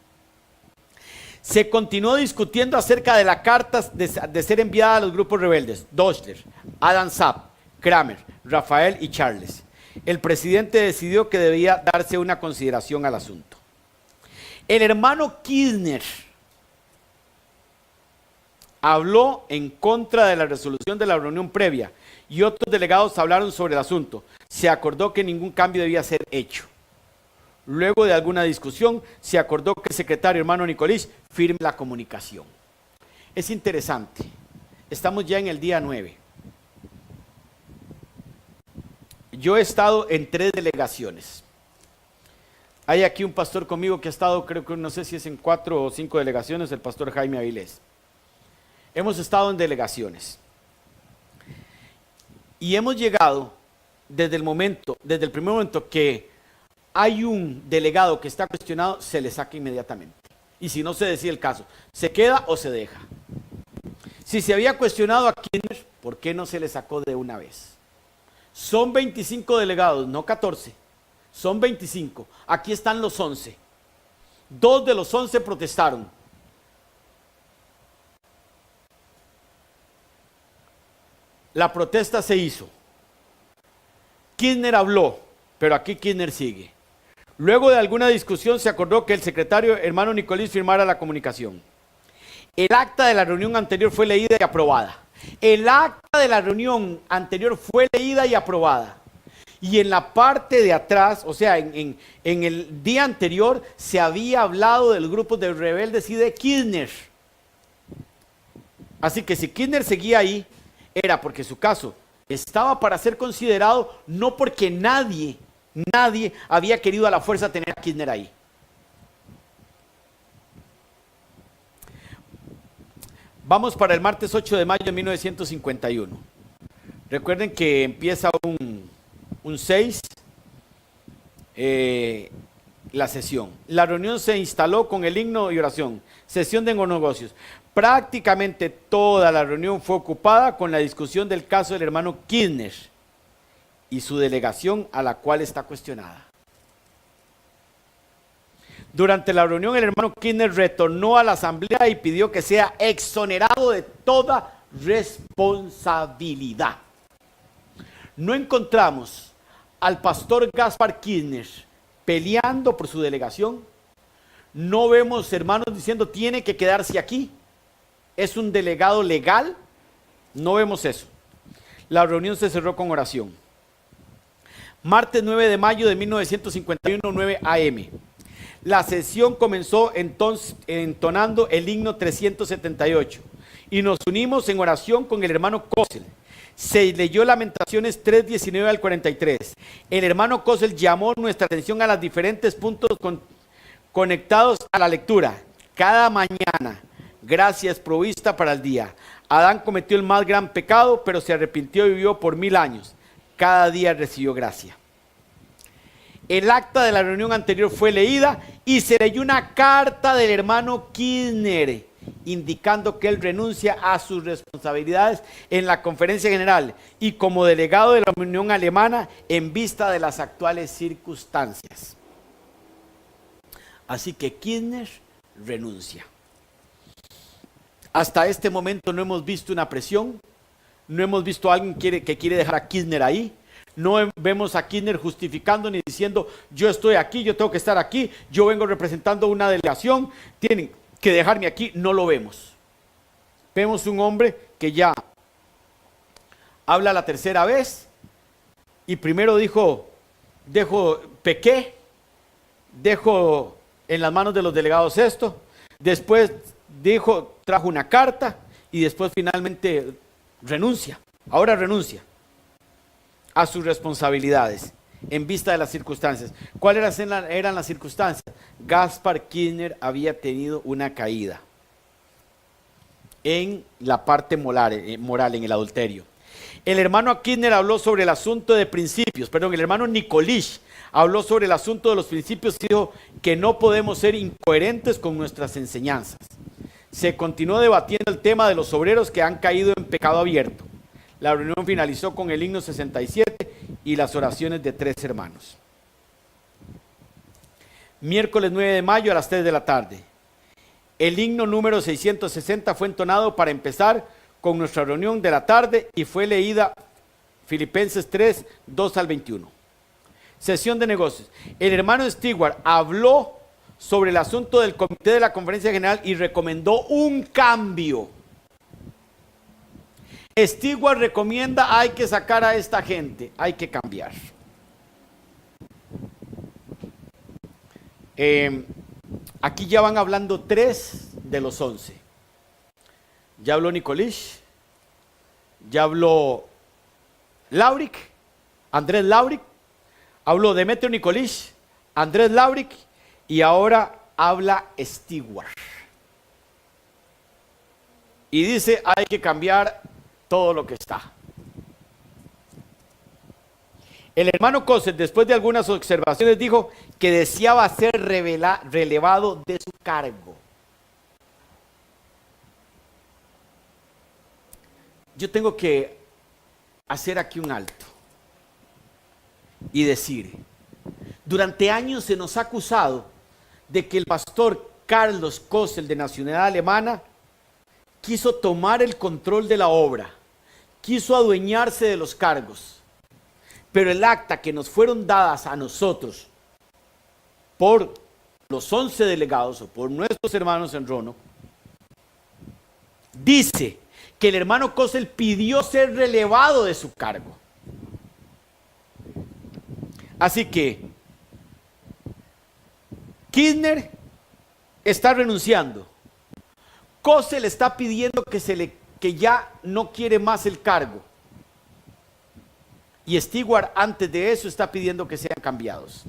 Se continuó discutiendo acerca de las cartas de ser enviadas a los grupos rebeldes: Doschler, Adam Sapp, Kramer, Rafael y Charles. El presidente decidió que debía darse una consideración al asunto. El hermano Kirchner habló en contra de la resolución de la reunión previa y otros delegados hablaron sobre el asunto. Se acordó que ningún cambio debía ser hecho. Luego de alguna discusión, se acordó que el secretario hermano Nicolás firme la comunicación. Es interesante. Estamos ya en el día 9. Yo he estado en 3 delegaciones. Hay aquí un pastor conmigo que ha estado, creo que no sé si es en 4 o 5 delegaciones, el pastor Jaime Avilés. Hemos estado en delegaciones. Y hemos llegado desde el primer momento que hay un delegado que está cuestionado, se le saca inmediatamente. Y si no se decide el caso, se queda o se deja. Si se había cuestionado a Kirchner, ¿por qué no se le sacó de una vez? Son 25 delegados, no 14. Son 25. Aquí están los 11. 2 de los 11 protestaron. La protesta se hizo. Kirchner habló, pero aquí Kirchner sigue. Luego de alguna discusión se acordó que el secretario hermano Nicolás firmara la comunicación. El acta de la reunión anterior fue leída y aprobada. El acta de la reunión anterior fue leída y aprobada. Y en la parte de atrás, o sea, en el día anterior, se había hablado del grupo de rebeldes y de Kirchner. Así que si Kirchner seguía ahí, era porque su caso estaba para ser considerado, no porque nadie había querido a la fuerza tener a Kirchner ahí. Vamos para el martes 8 de mayo de 1951. Recuerden que empieza un 6, la sesión. La reunión se instaló con el himno y oración. Sesión de negocios. Prácticamente toda la reunión fue ocupada con la discusión del caso del hermano Kirchner y su delegación a la cual está cuestionada. Durante la reunión el hermano Kirchner retornó a la asamblea y pidió que sea exonerado de toda responsabilidad. No encontramos al pastor Gaspar Kirchner peleando por su delegación. No vemos hermanos diciendo tiene que quedarse aquí. ¿Es un delegado legal? No vemos eso. La reunión se cerró con oración. Martes 9 de mayo de 1951, 9 a.m. La sesión comenzó entonces entonando el himno 378 y nos unimos en oración con el hermano Kossel. Se leyó Lamentaciones 3:19 al 43. El hermano Kossel llamó nuestra atención a los diferentes puntos conectados a la lectura. Cada mañana, gracias provista para el día. Adán cometió el más gran pecado, pero se arrepintió y vivió por 1000 años. Cada día recibió gracia. El acta de la reunión anterior fue leída y se leyó una carta del hermano Kirchner indicando que él renuncia a sus responsabilidades en la conferencia general y como delegado de la Unión Alemana en vista de las actuales circunstancias. Así que Kirchner renuncia. Hasta este momento no hemos visto una presión, no hemos visto a alguien que quiere dejar a Kirchner ahí. No vemos a Kirchner justificando ni diciendo yo estoy aquí, yo tengo que estar aquí, yo vengo representando una delegación, tienen que dejarme aquí. No lo vemos. Vemos un hombre que ya habla la tercera vez y primero dijo, pequé, dejo en las manos de los delegados esto, después dijo, trajo una carta y después finalmente renuncia, ahora renuncia a sus responsabilidades en vista de las circunstancias. ¿Cuáles eran las circunstancias? Gaspar Kirchner había tenido una caída en la parte moral, en el adulterio. El hermano Kirchner habló sobre el asunto de principios, el hermano Nikolish habló sobre el asunto de los principios y dijo que no podemos ser incoherentes con nuestras enseñanzas. Se continuó debatiendo el tema de los obreros que han caído en pecado abierto. La reunión finalizó con el himno 67 y las oraciones de 3 hermanos. Miércoles 9 de mayo a las 3 de la tarde. El himno número 660 fue entonado para empezar con nuestra reunión de la tarde y fue leída Filipenses 3, 2 al 21. Sesión de negocios. El hermano Stewart habló sobre el asunto del comité de la conferencia general y recomendó un cambio. Stewart recomienda, hay que sacar a esta gente, hay que cambiar. Aquí ya van hablando 3 de los 11. Ya habló Nikolish, ya habló Andrés Lauric, habló Demetrio Nikolish, Andrés Lauric y ahora habla Stewart. Y dice, hay que cambiar todo lo que está. El hermano Kossel, después de algunas observaciones, dijo que deseaba ser relevado de su cargo. Yo tengo que hacer aquí un alto y decir, durante años se nos ha acusado de que el pastor Carlos Kossel, de nacionalidad alemana, quiso tomar el control de la obra, quiso adueñarse de los cargos, pero el acta que nos fueron dadas a nosotros por los 11 delegados o por nuestros hermanos en Rono, dice que el hermano Kossel pidió ser relevado de su cargo. Así que Kirchner está renunciando. Kossel está pidiendo que ya no quiere más el cargo. Y Stewart antes de eso está pidiendo que sean cambiados.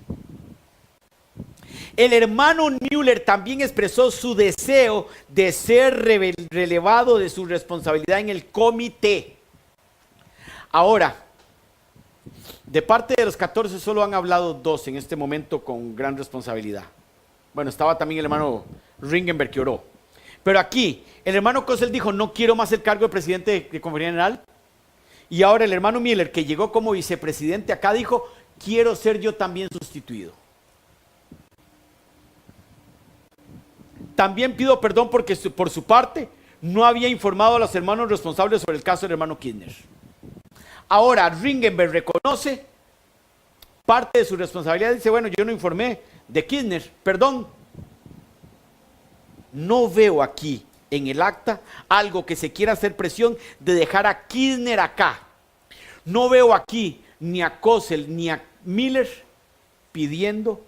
El hermano Müller también expresó su deseo de ser relevado de su responsabilidad en el comité. Ahora, de parte de los 14 solo han hablado 2 en este momento con gran responsabilidad. Bueno, estaba también el hermano Ringenberg que oró. Pero aquí, el hermano Kossel dijo, no quiero más el cargo de presidente de Conferencia General. Y ahora el hermano Müller, que llegó como vicepresidente acá, dijo, quiero ser yo también sustituido. También pido perdón porque por su parte no había informado a los hermanos responsables sobre el caso del hermano Kirchner. Ahora Ringenberg reconoce parte de su responsabilidad y dice, bueno, yo no informé de Kirchner, perdón. No veo aquí en el acta algo que se quiera hacer presión de dejar a Kirchner acá. No veo aquí ni a Kossel ni a Miller pidiendo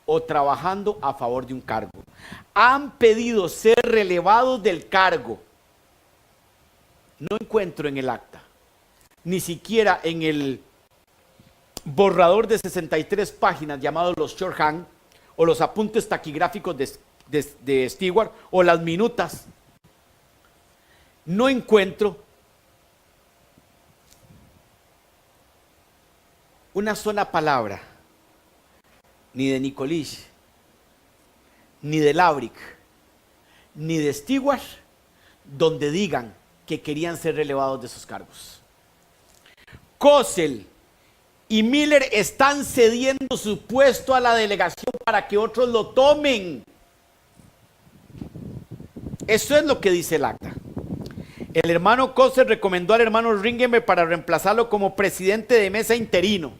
o trabajando a favor de un cargo. Han pedido ser relevados del cargo. No encuentro en el acta, ni siquiera en el borrador de 63 páginas llamado los shorthand o los apuntes taquigráficos de Stewart o las minutas. No encuentro una sola palabra ni de Nikolic, ni de Lavrik, ni de Stewart donde digan que querían ser relevados de sus cargos. Kossel y Miller están cediendo su puesto a la delegación para que otros lo tomen. Eso es lo que dice el acta. El hermano Kossel recomendó al hermano Ringenberg para reemplazarlo como presidente de mesa interino.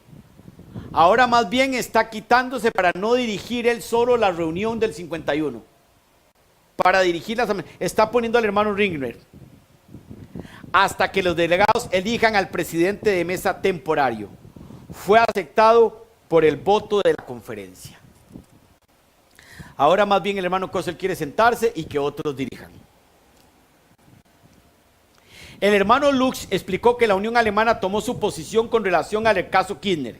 Ahora más bien está quitándose para no dirigir él solo la reunión del 51. Para dirigir las está poniendo al hermano Ringenberg hasta que los delegados elijan al presidente de mesa temporario. Fue aceptado por el voto de la conferencia. Ahora más bien el hermano Kossel quiere sentarse y que otros dirijan. El hermano Lux explicó que la Unión Alemana tomó su posición con relación al caso Kirchner,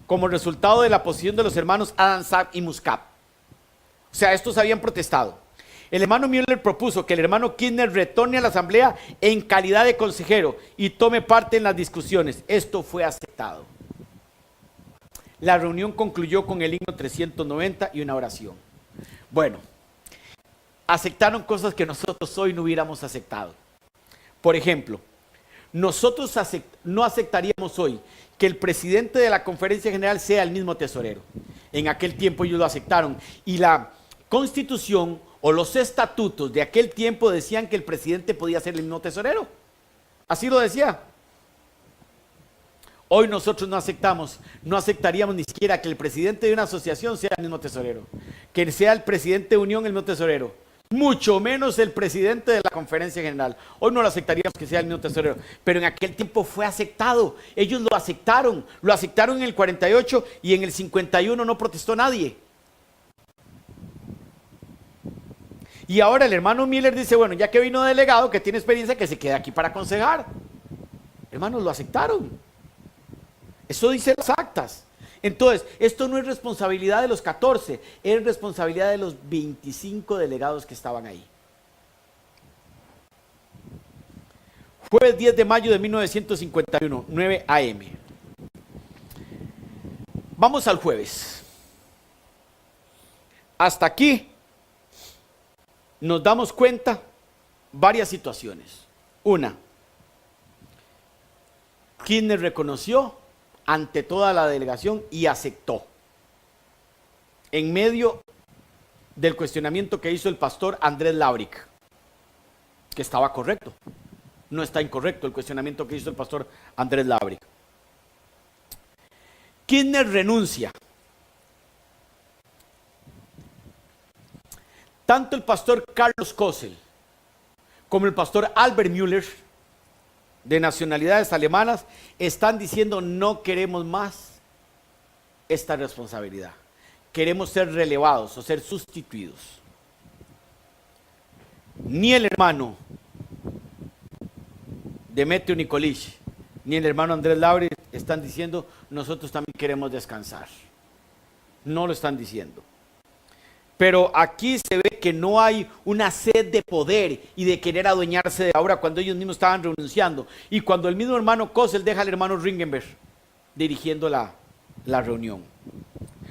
como resultado de la posición de los hermanos Adam Sack y Muscat. O sea, estos habían protestado. El hermano Müller propuso que el hermano Kirchner retorne a la asamblea en calidad de consejero y tome parte en las discusiones. Esto fue aceptado. La reunión concluyó con el himno 390 y una oración. Bueno, aceptaron cosas que nosotros hoy no hubiéramos aceptado. Por ejemplo, nosotros no aceptaríamos hoy que el presidente de la conferencia general sea el mismo tesorero. En aquel tiempo ellos lo aceptaron y la constitución o los estatutos de aquel tiempo decían que el presidente podía ser el mismo tesorero. Así lo decía. Hoy nosotros no aceptaríamos ni siquiera que el presidente de una asociación sea el mismo tesorero, que sea el presidente de unión el mismo tesorero, mucho menos el presidente de la conferencia general. Hoy no lo aceptaríamos que sea el mismo tesorero, pero en aquel tiempo fue aceptado. Ellos lo aceptaron en el 48 y en el 51 no protestó nadie. Y ahora el hermano Miller dice, bueno, ya que vino delegado, que tiene experiencia, que se quede aquí para aconsejar. Hermanos, lo aceptaron. Eso dice las actas. Entonces, esto no es responsabilidad de los 14, es responsabilidad de los 25 delegados que estaban ahí. Jueves 10 de mayo de 1951, 9 a.m. Vamos al jueves. Hasta aquí nos damos cuenta varias situaciones. Una, Kirchner reconoció ante toda la delegación y aceptó. En medio del cuestionamiento que hizo el pastor Andrés Lavrik, que estaba correcto. No está incorrecto el cuestionamiento que hizo el pastor Andrés Lavrik. Kirchner renuncia. Tanto el pastor Carlos Kossel como el pastor Albert Müller, de nacionalidades alemanas, están diciendo no queremos más esta responsabilidad. Queremos ser relevados o ser sustituidos. Ni el hermano Demetrio Nikolic, ni el hermano Andrés Lavrik están diciendo nosotros también queremos descansar. No lo están diciendo. Pero aquí se ve que no hay una sed de poder y de querer adueñarse de la obra cuando ellos mismos estaban renunciando. Y cuando el mismo hermano Kossel deja al hermano Ringenberg dirigiendo la reunión.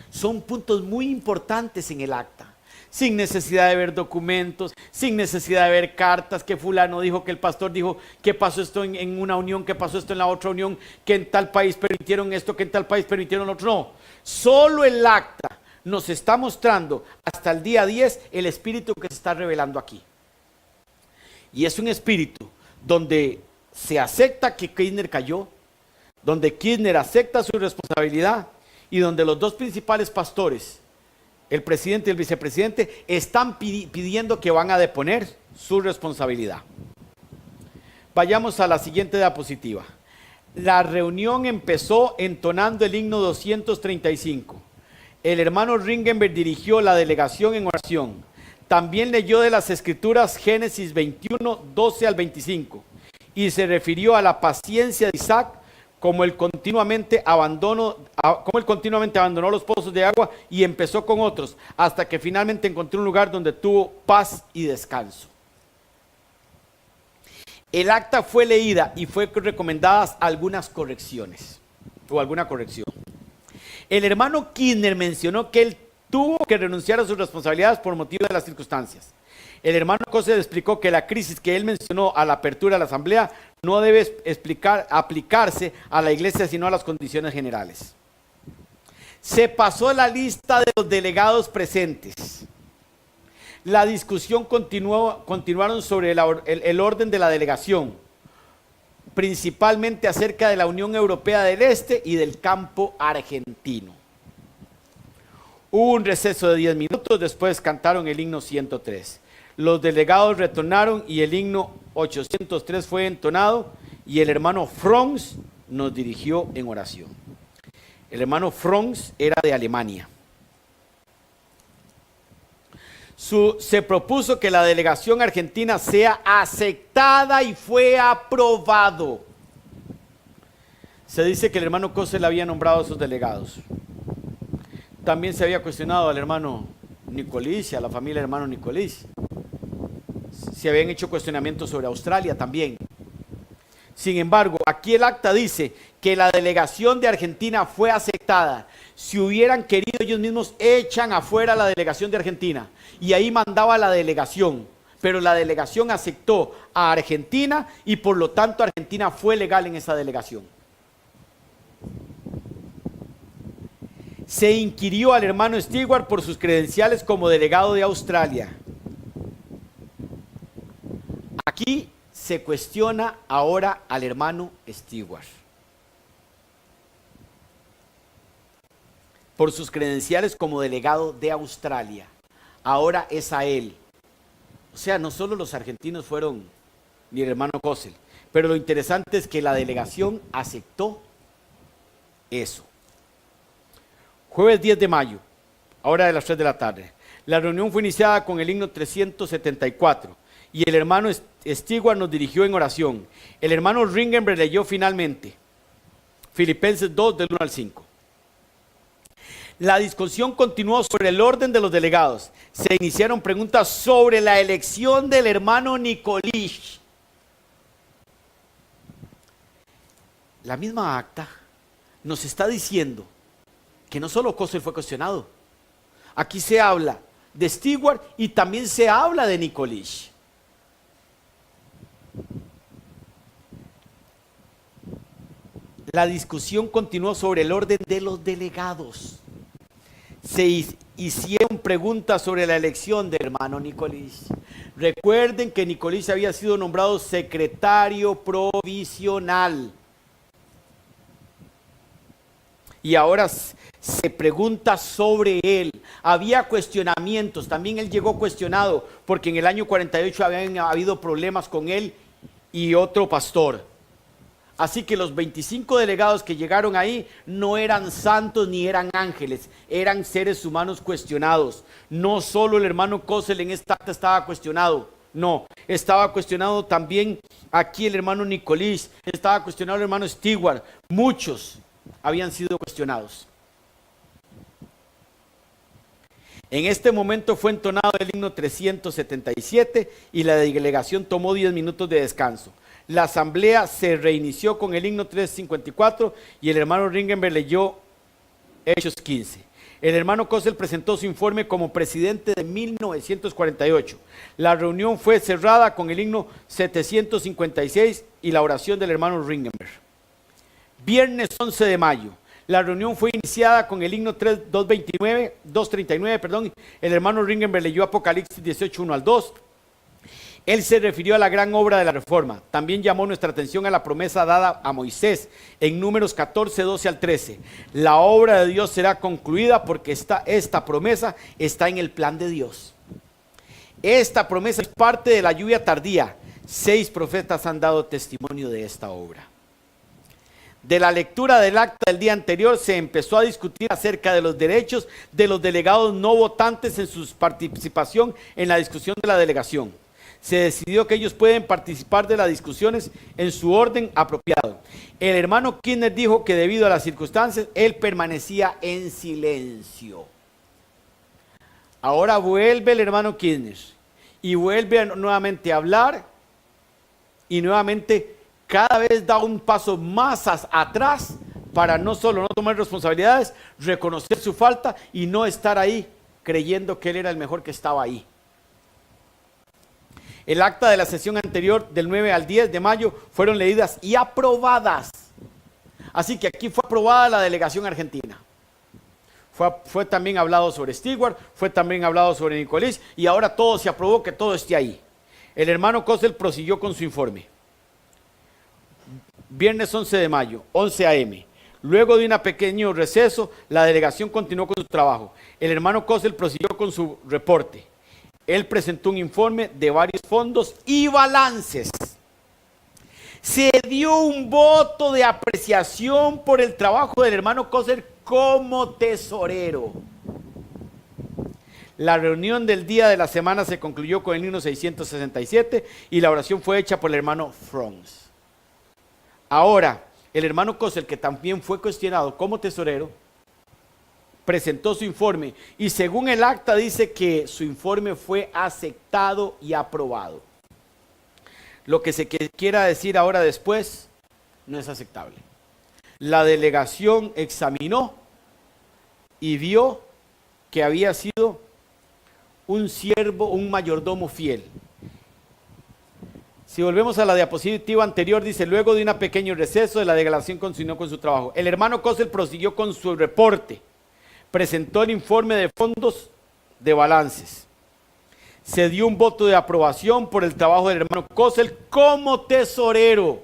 Son puntos muy importantes en el acta. Sin necesidad de ver documentos, sin necesidad de ver cartas, que fulano dijo, que el pastor dijo, que pasó esto en una unión, que pasó esto en la otra unión, que en tal país permitieron esto, que en tal país permitieron lo otro. No, solo el acta nos está mostrando hasta el día 10 el espíritu que se está revelando aquí. Y es un espíritu donde se acepta que Kirchner cayó, donde Kirchner acepta su responsabilidad y donde los dos principales pastores, el presidente y el vicepresidente, están pidiendo que van a deponer su responsabilidad. Vayamos a la siguiente diapositiva. La reunión empezó entonando el himno 235. El hermano Ringenberg dirigió la delegación en oración. También leyó de las Escrituras Génesis 21, 12 al 25, y se refirió a la paciencia de Isaac, como él continuamente abandonó los pozos de agua y empezó con otros, hasta que finalmente encontró un lugar donde tuvo paz y descanso. El acta fue leída y fue recomendadas algunas correcciones, o alguna corrección. El hermano Kirchner mencionó que él tuvo que renunciar a sus responsabilidades por motivo de las circunstancias. El hermano Kossel explicó que la crisis que él mencionó a la apertura de la asamblea no debe aplicarse a la iglesia, sino a las condiciones generales. Se pasó la lista de los delegados presentes. La discusión continuaron sobre el orden de la delegación, principalmente acerca de la Unión Europea del Este y del campo argentino. Hubo un receso de 10 minutos, después cantaron el himno 103. Los delegados retornaron y el himno 803 fue entonado y el hermano Franz nos dirigió en oración. El hermano Franz era de Alemania. Se propuso que la delegación argentina sea aceptada y fue aprobado. Se dice que el hermano Kossel había nombrado a sus delegados. También se había cuestionado al hermano Nicolís y a la familia del hermano Nicolís. Se habían hecho cuestionamientos sobre Australia también. Sin embargo, aquí el acta dice que la delegación de Argentina fue aceptada. Si hubieran querido ellos mismos, echan afuera la delegación de Argentina. Y ahí mandaba la delegación. Pero la delegación aceptó a Argentina y por lo tanto Argentina fue legal en esa delegación. Se inquirió al hermano Stewart por sus credenciales como delegado de Australia. Aquí se cuestiona ahora al hermano Stewart por sus credenciales como delegado de Australia. Ahora es a él. O sea, no solo los argentinos fueron, ni el hermano Kossel, pero lo interesante es que la delegación aceptó eso. Jueves 10 de mayo, a hora de las 3 de la tarde. La reunión fue iniciada con el himno 374 y el hermano Stewart nos dirigió en oración. El hermano Ringenberg leyó finalmente Filipenses 2 del 1 al 5. La discusión continuó sobre el orden de los delegados. Se iniciaron preguntas sobre la elección del hermano Nicolís. La misma acta nos está diciendo que no solo Kossel fue cuestionado. Aquí se habla de Stewart y también se habla de Nicolís. La discusión continuó sobre el orden de los delegados. Se hicieron preguntas sobre la elección del hermano Nicolís. Recuerden que Nicolís había sido nombrado secretario provisional. Y ahora se pregunta sobre él. Había cuestionamientos, también él llegó cuestionado, porque en el año 48 habían habido problemas con él y otro pastor. Así que los 25 delegados que llegaron ahí no eran santos ni eran ángeles, eran seres humanos cuestionados. No solo el hermano Kossel en esta acta estaba cuestionado, no, estaba cuestionado también aquí el hermano Nicolís, estaba cuestionado el hermano Stewart, muchos habían sido cuestionados. En este momento fue entonado el himno 377 y la delegación tomó 10 minutos de descanso. La asamblea se reinició con el himno 354 y el hermano Ringenberg leyó Hechos 15. El hermano Kossel presentó su informe como presidente de 1948. La reunión fue cerrada con el himno 756 y la oración del hermano Ringenberg. Viernes 11 de mayo. La reunión fue iniciada con el himno 239, el hermano Ringenberg leyó Apocalipsis 18, 1 al 2. Él se refirió a la gran obra de la reforma. También llamó nuestra atención a la promesa dada a Moisés en Números 14, 12 al 13. La obra de Dios será concluida porque esta promesa está en el plan de Dios. Esta promesa es parte de la lluvia tardía. 6 profetas han dado testimonio de esta obra. de la lectura del acta del día anterior se empezó a discutir acerca de los derechos de los delegados no votantes en su participación en la discusión de la delegación. Se decidió que ellos pueden participar de las discusiones en su orden apropiado. El hermano Kirchner dijo que debido a las circunstancias, él permanecía en silencio. Ahora vuelve el hermano Kirchner y vuelve nuevamente a hablar y nuevamente cada vez da un paso más atrás para no solo no tomar responsabilidades, reconocer su falta y no estar ahí creyendo que él era el mejor que estaba ahí. El acta de la sesión anterior del 9 al 10 de mayo fueron leídas y aprobadas. Así que aquí fue aprobada la delegación argentina. Fue también hablado sobre Stewart, fue también hablado sobre Nicolás y ahora todo se aprobó, que todo esté ahí. El hermano Kossel prosiguió con su informe. Viernes 11 de mayo, 11 a.m. Luego de un pequeño receso, la delegación continuó con su trabajo. El hermano Kossel prosiguió con su reporte. Él presentó un informe de varios fondos y balances. Se dio un voto de apreciación por el trabajo del hermano Kossel como tesorero. La reunión del día de la semana se concluyó con el himno 667 y la oración fue hecha por el hermano Franz. Ahora, el hermano Kossel, que también fue cuestionado como tesorero, presentó su informe y según el acta dice que su informe fue aceptado y aprobado. Lo que se quiera decir ahora después no es aceptable. La delegación examinó y vio que había sido un siervo, un mayordomo fiel. Si volvemos a la diapositiva anterior, dice, luego de un pequeño receso, la delegación continuó con su trabajo. El hermano Kossel prosiguió con su reporte. Presentó el informe de fondos de balances. Se dio un voto de aprobación por el trabajo del hermano Kossel como tesorero.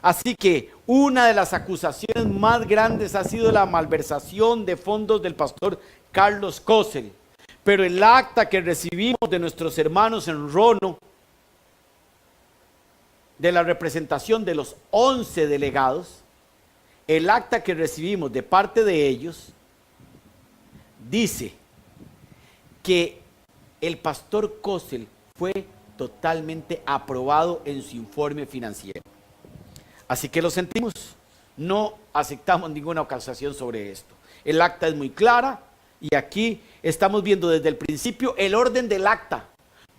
Así que una de las acusaciones más grandes ha sido la malversación de fondos del pastor Carlos Kossel. Pero el acta que recibimos de nuestros hermanos en Rono, de la representación de los 11 delegados, el acta que recibimos de parte de ellos, dice que el pastor Kossel fue totalmente aprobado en su informe financiero. Así que lo sentimos, no aceptamos ninguna acusación sobre esto. El acta es muy clara y aquí estamos viendo desde el principio el orden del acta.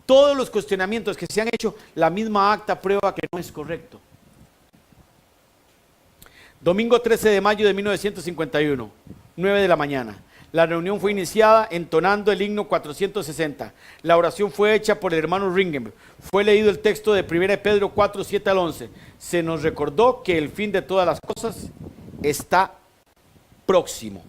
Todos los cuestionamientos que se han hecho, la misma acta prueba que no es correcto. Domingo 13 de mayo de 1951, 9 de la mañana. La reunión fue iniciada entonando el himno 460. La oración fue hecha por el hermano Ringen. Fue leído el texto de 1 Pedro 4, 7 al 11. Se nos recordó que el fin de todas las cosas está próximo.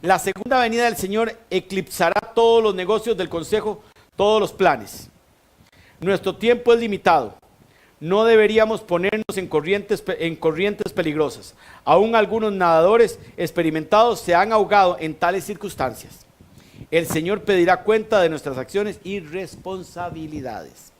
La segunda venida del Señor eclipsará todos los negocios del consejo, todos los planes. Nuestro tiempo es limitado. No deberíamos ponernos en corrientes peligrosas. Aún algunos nadadores experimentados se han ahogado en tales circunstancias. El Señor pedirá cuenta de nuestras acciones y responsabilidades.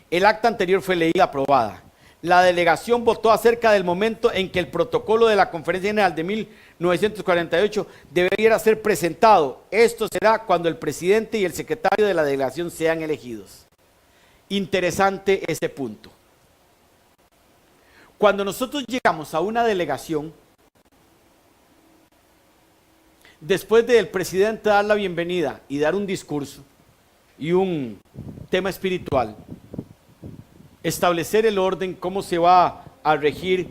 El acta anterior fue leída y aprobada. La delegación votó acerca del momento en que el protocolo de la Conferencia General de 1948 debería ser presentado. Esto será cuando el presidente y el secretario de la delegación sean elegidos. Interesante ese punto. Cuando nosotros llegamos a una delegación, después del presidente dar la bienvenida y dar un discurso y un tema espiritual, establecer el orden, cómo se va a regir,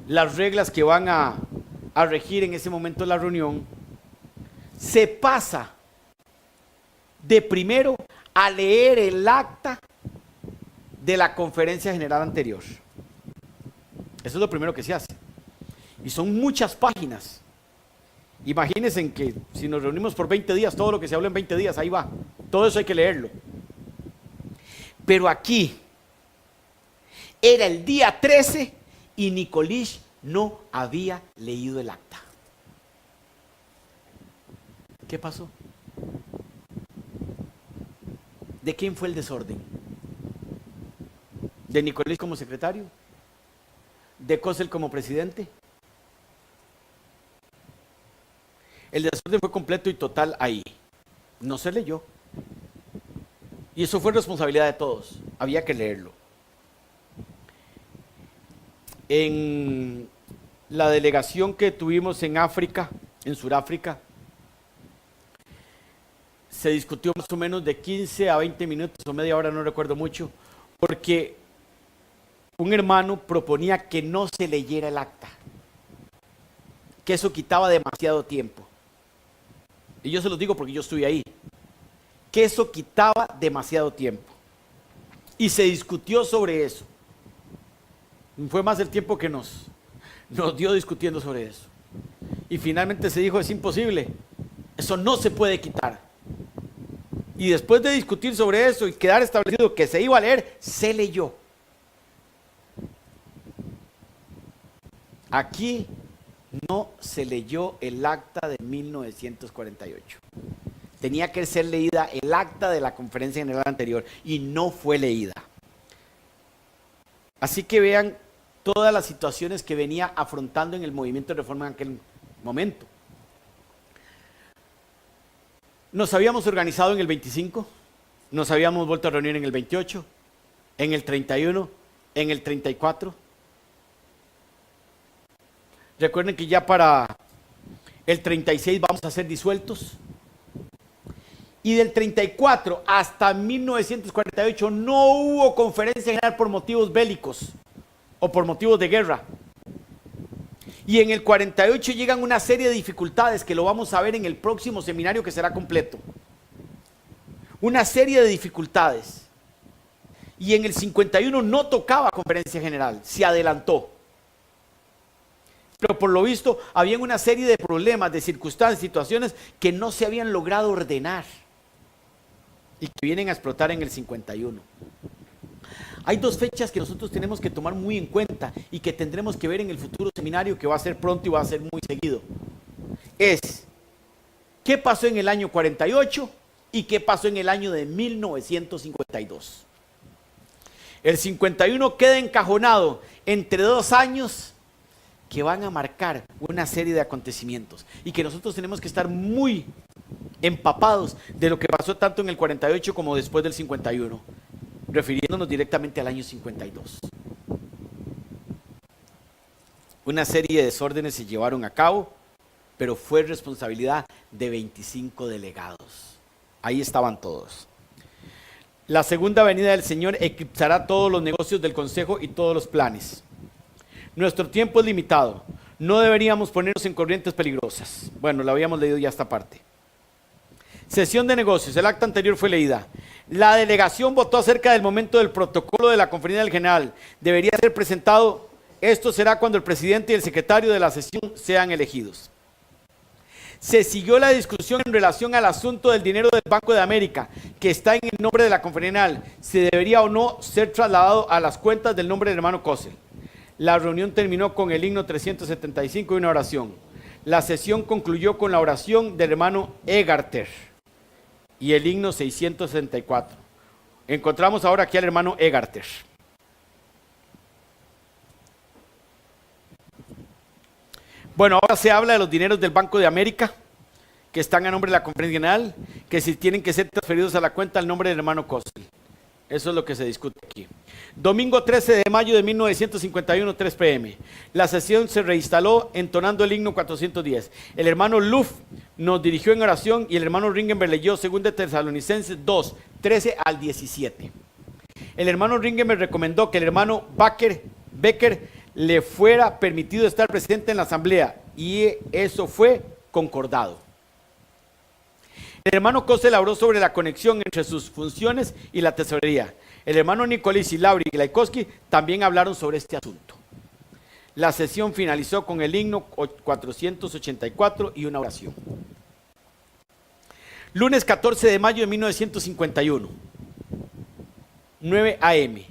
las reglas que van a regir en ese momento la reunión, se pasa de primero a leer el acta de la conferencia general anterior. Eso es lo primero que se hace. Y son muchas páginas. Imagínense que si nos reunimos por 20 días, todo lo que se habla en 20 días, ahí va. Todo eso hay que leerlo. Pero aquí era el día 13 y Nicolás no había leído el acta. ¿Qué pasó? ¿De quién fue el desorden? ¿De Nicolás como secretario? de Kossel como presidente? El desorden fue completo y total ahí. No se leyó. Y eso fue responsabilidad de todos. Había que leerlo. En la delegación que tuvimos en África, en Sudáfrica, se discutió más o menos de 15 a 20 minutos o media hora, no recuerdo mucho, porque un hermano proponía que no se leyera el acta, que eso quitaba demasiado tiempo. Y yo se los digo porque yo estuve ahí, que eso quitaba demasiado tiempo. Y se discutió sobre eso. Fue más el tiempo que nos dio discutiendo sobre eso. Y finalmente se dijo, es imposible, eso no se puede quitar. Y después de discutir sobre eso y quedar establecido que se iba a leer, se leyó. Aquí no se leyó el acta de 1948. Tenía que ser leída el acta de la conferencia general anterior y no fue leída. Así que vean todas las situaciones que venía afrontando en el movimiento de reforma en aquel momento. Nos habíamos organizado en el 25, nos habíamos vuelto a reunir en el 28, en el 31, en el 34. Recuerden que ya para el 36 vamos a ser disueltos. Y del 34 hasta 1948 no hubo conferencia general por motivos bélicos o por motivos de guerra. Y en el 48 llegan una serie de dificultades que lo vamos a ver en el próximo seminario que será completo. Una serie de dificultades. Y en el 51 no tocaba conferencia general, se adelantó. Pero por lo visto había una serie de problemas, de circunstancias, situaciones que no se habían logrado ordenar y que vienen a explotar en el 51. Hay dos fechas que nosotros tenemos que tomar muy en cuenta y que tendremos que ver en el futuro seminario, que va a ser pronto y va a ser muy seguido. Es, ¿qué pasó en el año 48 y qué pasó en el año de 1952? El 51 queda encajonado entre 2 años que van a marcar una serie de acontecimientos y que nosotros tenemos que estar muy empapados de lo que pasó tanto en el 48 como después del 51, refiriéndonos directamente al año 52. Una serie de desórdenes se llevaron a cabo, pero fue responsabilidad de 25 delegados. Ahí estaban todos. La segunda venida del Señor eclipsará todos los negocios del Consejo y todos los planes. Nuestro tiempo es limitado. No deberíamos ponernos en corrientes peligrosas. Bueno, la habíamos leído ya esta parte. Sesión de negocios. El acta anterior fue leída. La delegación votó acerca del momento del protocolo de la conferencia general. Debería ser presentado. Esto será cuando el presidente y el secretario de la sesión sean elegidos. Se siguió la discusión en relación al asunto del dinero del Banco de América, que está en el nombre de la conferencia general. Si debería o no ser trasladado a las cuentas del nombre del hermano Kossel. La reunión terminó con el himno 375 y una oración. La sesión concluyó con la oración del hermano Egarter y el himno 664. Encontramos ahora aquí al hermano Egarter. Bueno, ahora se habla de los dineros del Banco de América, que están a nombre de la conferencia general, que si tienen que ser transferidos a la cuenta al nombre del hermano Kossel. Eso es lo que se discute aquí. Domingo 13 de mayo de 1951, 3 p.m. La sesión se reinstaló entonando el himno 410. El hermano Luff nos dirigió en oración y el hermano Ringenberg leyó 2 Tesalonicenses 2, 13 al 17. El hermano Ringenberg recomendó que el hermano Becker le fuera permitido estar presente en la asamblea y eso fue concordado. El hermano Kossel habló sobre la conexión entre sus funciones y la tesorería. El hermano Nicolás y Lauri y Laikowski también hablaron sobre este asunto. La sesión finalizó con el himno 484 y una oración. Lunes 14 de mayo de 1951, 9 a.m.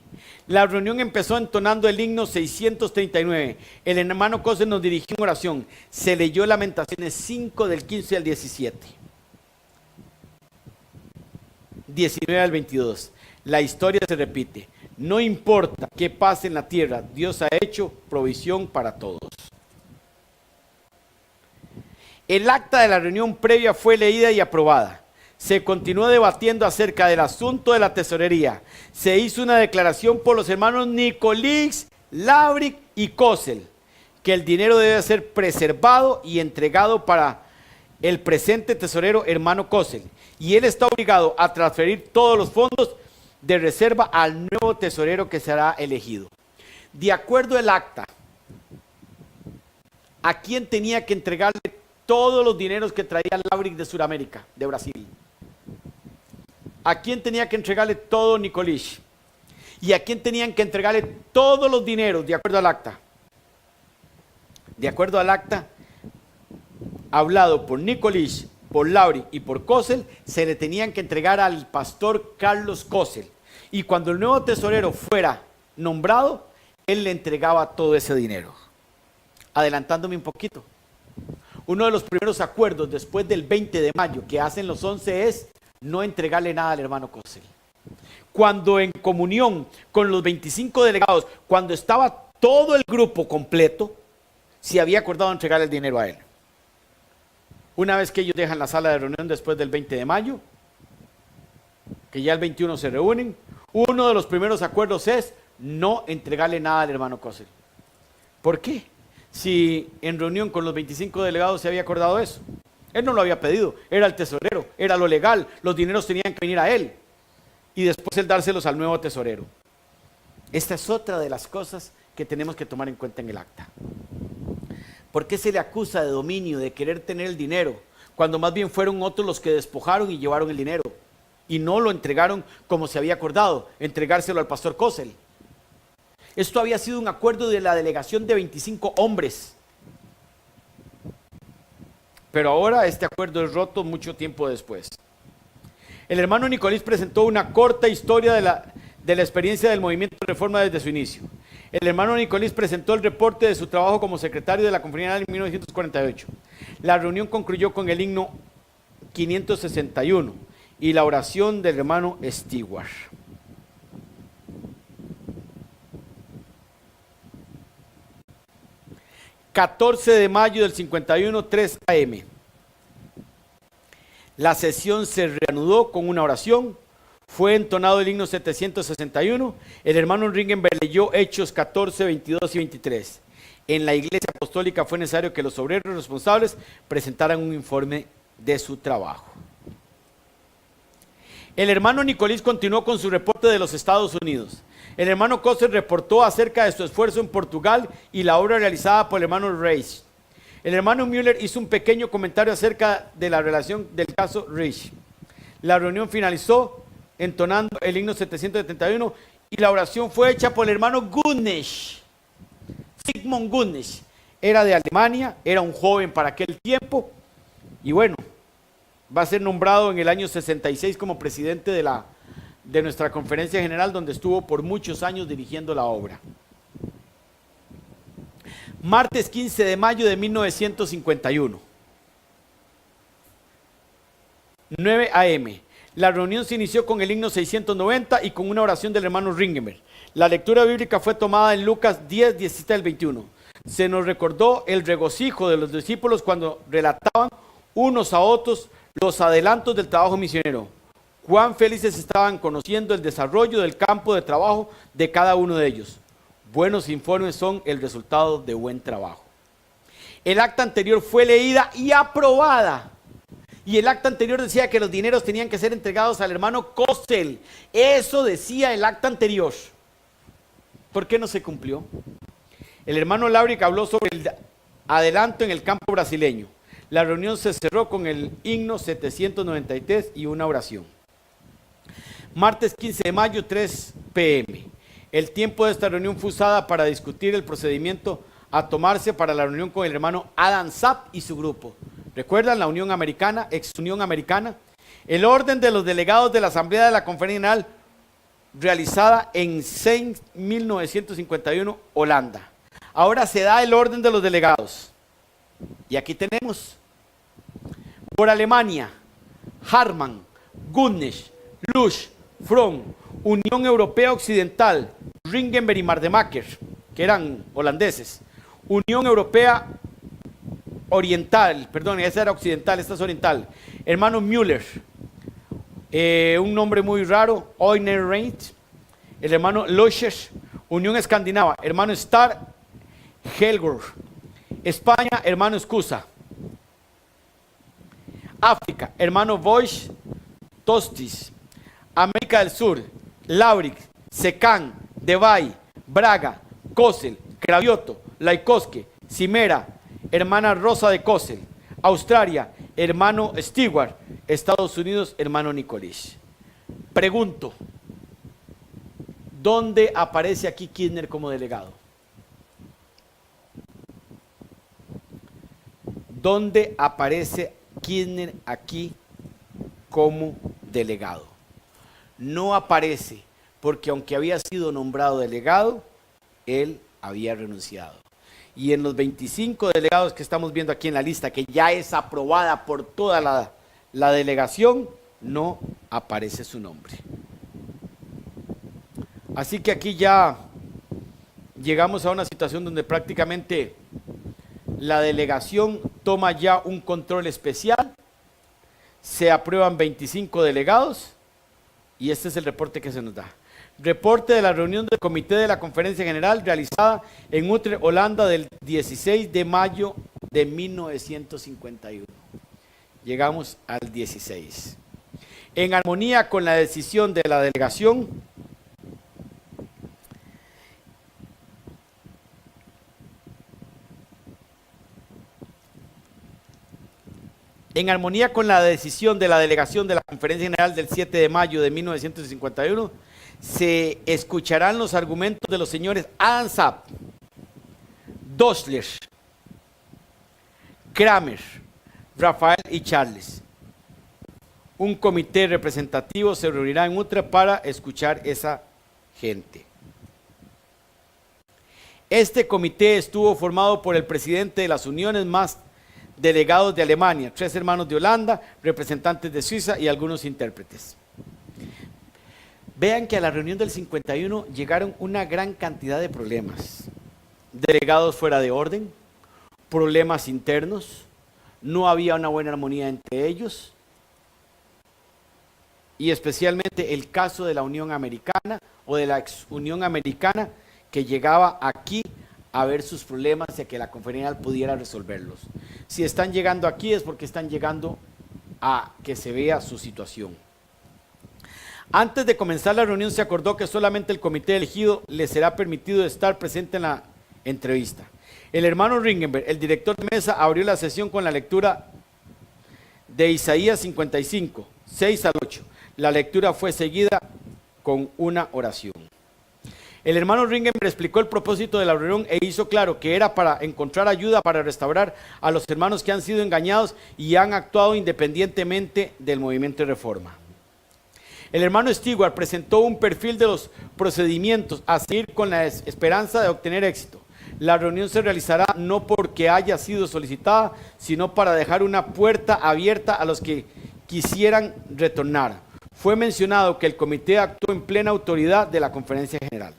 La reunión empezó entonando el himno 639. El hermano Kossel nos dirigió en oración. Se leyó Lamentaciones 5 del 15 al 17. 19 al 22. La historia se repite. No importa qué pase en la tierra, Dios ha hecho provisión para todos. El acta de la reunión previa fue leída y aprobada. Se continuó debatiendo acerca del asunto de la tesorería. Se hizo una declaración por los hermanos Nicolís, Labric y Cosel, que el dinero debe ser preservado y entregado para el presente tesorero hermano Cosel. Y él está obligado a transferir todos los fondos de reserva al nuevo tesorero que será elegido. De acuerdo al acta, ¿a quién tenía que entregarle todos los dineros que traía Labric de Sudamérica, de Brasil? ¿A quién tenía que entregarle todo Nicolís? ¿Y a quién tenían que entregarle todos los dineros de acuerdo al acta? De acuerdo al acta, hablado por Nicolís, por Labric y por Cosel, se le tenían que entregar al pastor Carlos Cosel. Y cuando el nuevo tesorero fuera nombrado, él le entregaba todo ese dinero. Adelantándome un poquito. Uno de los primeros acuerdos después del 20 de mayo que hacen los 11 es no entregarle nada al hermano Cosel. Cuando en comunión con los 25 delegados, cuando estaba todo el grupo completo, se había acordado entregarle el dinero a él. Una vez que ellos dejan la sala de reunión después del 20 de mayo, que ya el 21 se reúnen, uno de los primeros acuerdos es no entregarle nada al hermano Cosel. ¿Por qué? Si en reunión con los 25 delegados se había acordado eso. Él no lo había pedido, era el tesorero, era lo legal, los dineros tenían que venir a él y después él dárselos al nuevo tesorero. Esta es otra de las cosas que tenemos que tomar en cuenta en el acta. ¿Por qué se le acusa de dominio, de querer tener el dinero, cuando más bien fueron otros los que despojaron y llevaron el dinero y no lo entregaron como se había acordado, entregárselo al pastor Cosel? Esto había sido un acuerdo de la delegación de 25 hombres. Pero ahora este acuerdo es roto mucho tiempo después. El hermano Nicolís presentó una corta historia de la experiencia del movimiento de reforma desde su inicio. El hermano Nicolís presentó el reporte de su trabajo como secretario de la Conferencia en 1948. La reunión concluyó con el himno 561 y la oración del hermano Stewart. ...14 de mayo del 51, 3 a.m. La sesión se reanudó con una oración. Fue entonado el himno 761. El hermano Ringenberg leyó Hechos 14, 22 y 23. En la iglesia apostólica fue necesario que los obreros responsables presentaran un informe de su trabajo. El hermano Nicolís continuó con su reporte de los Estados Unidos. El hermano Cosel reportó acerca de su esfuerzo en Portugal y la obra realizada por el hermano Reich. El hermano Müller hizo un pequeño comentario acerca de la relación del caso Reich. La reunión finalizó entonando el himno 771 y la oración fue hecha por el hermano Gunnisch. Sigmund Gunnisch era de Alemania, era un joven para aquel tiempo y bueno, va a ser nombrado en el año 66 como presidente de nuestra conferencia general, donde estuvo por muchos años dirigiendo la obra. Martes 15 de mayo de 1951, 9 a.m. La reunión se inició con el himno 690 y con una oración del hermano Ringenberg. La lectura bíblica fue tomada en Lucas 10, 17 al 21. Se nos recordó el regocijo de los discípulos cuando relataban unos a otros los adelantos del trabajo misionero. Cuán felices estaban conociendo el desarrollo del campo de trabajo de cada uno de ellos. Buenos informes son el resultado de buen trabajo. El acta anterior fue leída y aprobada. Y el acta anterior decía que los dineros tenían que ser entregados al hermano Cosel. Eso decía el acta anterior. ¿Por qué no se cumplió? El hermano Labric habló sobre el adelanto en el campo brasileño. La reunión se cerró con el himno 793 y una oración. Martes 15 de mayo, 3 p.m. El tiempo de esta reunión fue usada para discutir el procedimiento a tomarse para la reunión con el hermano Adam Zapp y su grupo. ¿Recuerdan la Unión Americana, ex Unión Americana? El orden de los delegados de la Asamblea de la Conferencia General realizada en Saint 1951, Holanda. Ahora se da el orden de los delegados. Y aquí tenemos, por Alemania, Hartmann, Gunnisch, Lusch, Fromm, Unión Europea Occidental, Ringenberg y Mardemaker, que eran holandeses. Unión Europea Oriental, perdón, esa era occidental, esta es oriental. Hermano Müller, un nombre muy raro, Oyner Reit. El hermano Locher, Unión Escandinava, hermano Starr, Helgor. España, hermano Escusa. África, hermano Bosch, Tostis. América del Sur, Lauric, Secán, Debay, Braga, Kossel, Cravioto, Laikoske, Cimera, hermana Rosa de Kossel. Australia, hermano Stewart. Estados Unidos, hermano Nicolich. Pregunto, ¿dónde aparece aquí Kirchner como delegado? ¿Dónde aparece Kirchner aquí como delegado? No aparece, porque aunque había sido nombrado delegado, él había renunciado. Y en los 25 delegados que estamos viendo aquí en la lista, que ya es aprobada por toda la delegación, no aparece su nombre. Así que aquí ya llegamos a una situación donde prácticamente la delegación toma ya un control especial, se aprueban 25 delegados y este es el reporte que se nos da. Reporte de la reunión del Comité de la Conferencia General realizada en Utrecht, Holanda, del 16 de mayo de 1951. Llegamos al 16. En armonía con la decisión de la delegación, en armonía con la decisión de la delegación de la Conferencia General del 7 de mayo de 1951, se escucharán los argumentos de los señores Adam Saab, Dosler, Kramer, Rafael y Charles. Un comité representativo se reunirá en Utrecht para escuchar esa gente. Este comité estuvo formado por el presidente de las uniones más delegados de Alemania, 3 hermanos de Holanda, representantes de Suiza y algunos intérpretes. Vean que a la reunión del 51 llegaron una gran cantidad de problemas. Delegados fuera de orden, problemas internos, no había una buena armonía entre ellos, y especialmente el caso de la Unión Americana o de la ex Unión Americana que llegaba aquí a ver sus problemas y a que la conferencia pudiera resolverlos. Si están llegando aquí es porque están llegando a que se vea su situación. Antes de comenzar la reunión se acordó que solamente el comité elegido le será permitido estar presente en la entrevista. El hermano Ringenberg, el director de mesa, abrió la sesión con la lectura de Isaías 55, 6 al 8. La lectura fue seguida con una oración. El hermano Ringenberg explicó el propósito de la reunión e hizo claro que era para encontrar ayuda para restaurar a los hermanos que han sido engañados y han actuado independientemente del movimiento de reforma. El hermano Stewart presentó un perfil de los procedimientos a seguir con la esperanza de obtener éxito. La reunión se realizará no porque haya sido solicitada, sino para dejar una puerta abierta a los que quisieran retornar. Fue mencionado que el comité actuó en plena autoridad de la Conferencia General.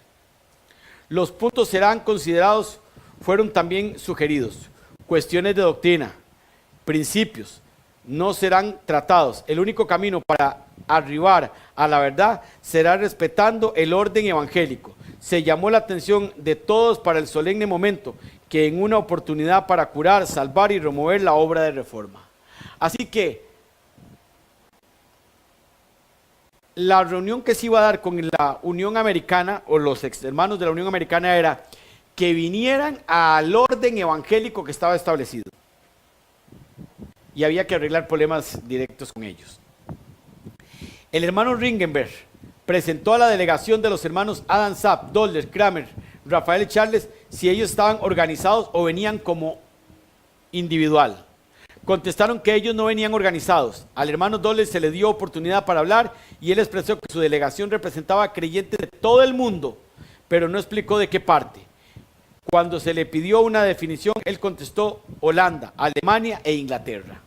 Los puntos serán considerados, fueron también sugeridos. Cuestiones de doctrina, principios, no serán tratados. El único camino para arribar a la verdad será respetando el orden evangélico. Se llamó la atención de todos para el solemne momento, que en una oportunidad para curar, salvar y remover la obra de reforma. Así que la reunión que se iba a dar con la Unión Americana o los hermanos de la Unión Americana era que vinieran al orden evangélico que estaba establecido. Y había que arreglar problemas directos con ellos. El hermano Ringenberg presentó a la delegación de los hermanos Adam Saab, Dosler, Kramer, Rafael y Charles si ellos estaban organizados o venían como individual. Contestaron que ellos no venían organizados. Al hermano Dosler se le dio oportunidad para hablar y él expresó que su delegación representaba a creyentes de todo el mundo, pero no explicó de qué parte. Cuando se le pidió una definición, él contestó Holanda, Alemania e Inglaterra.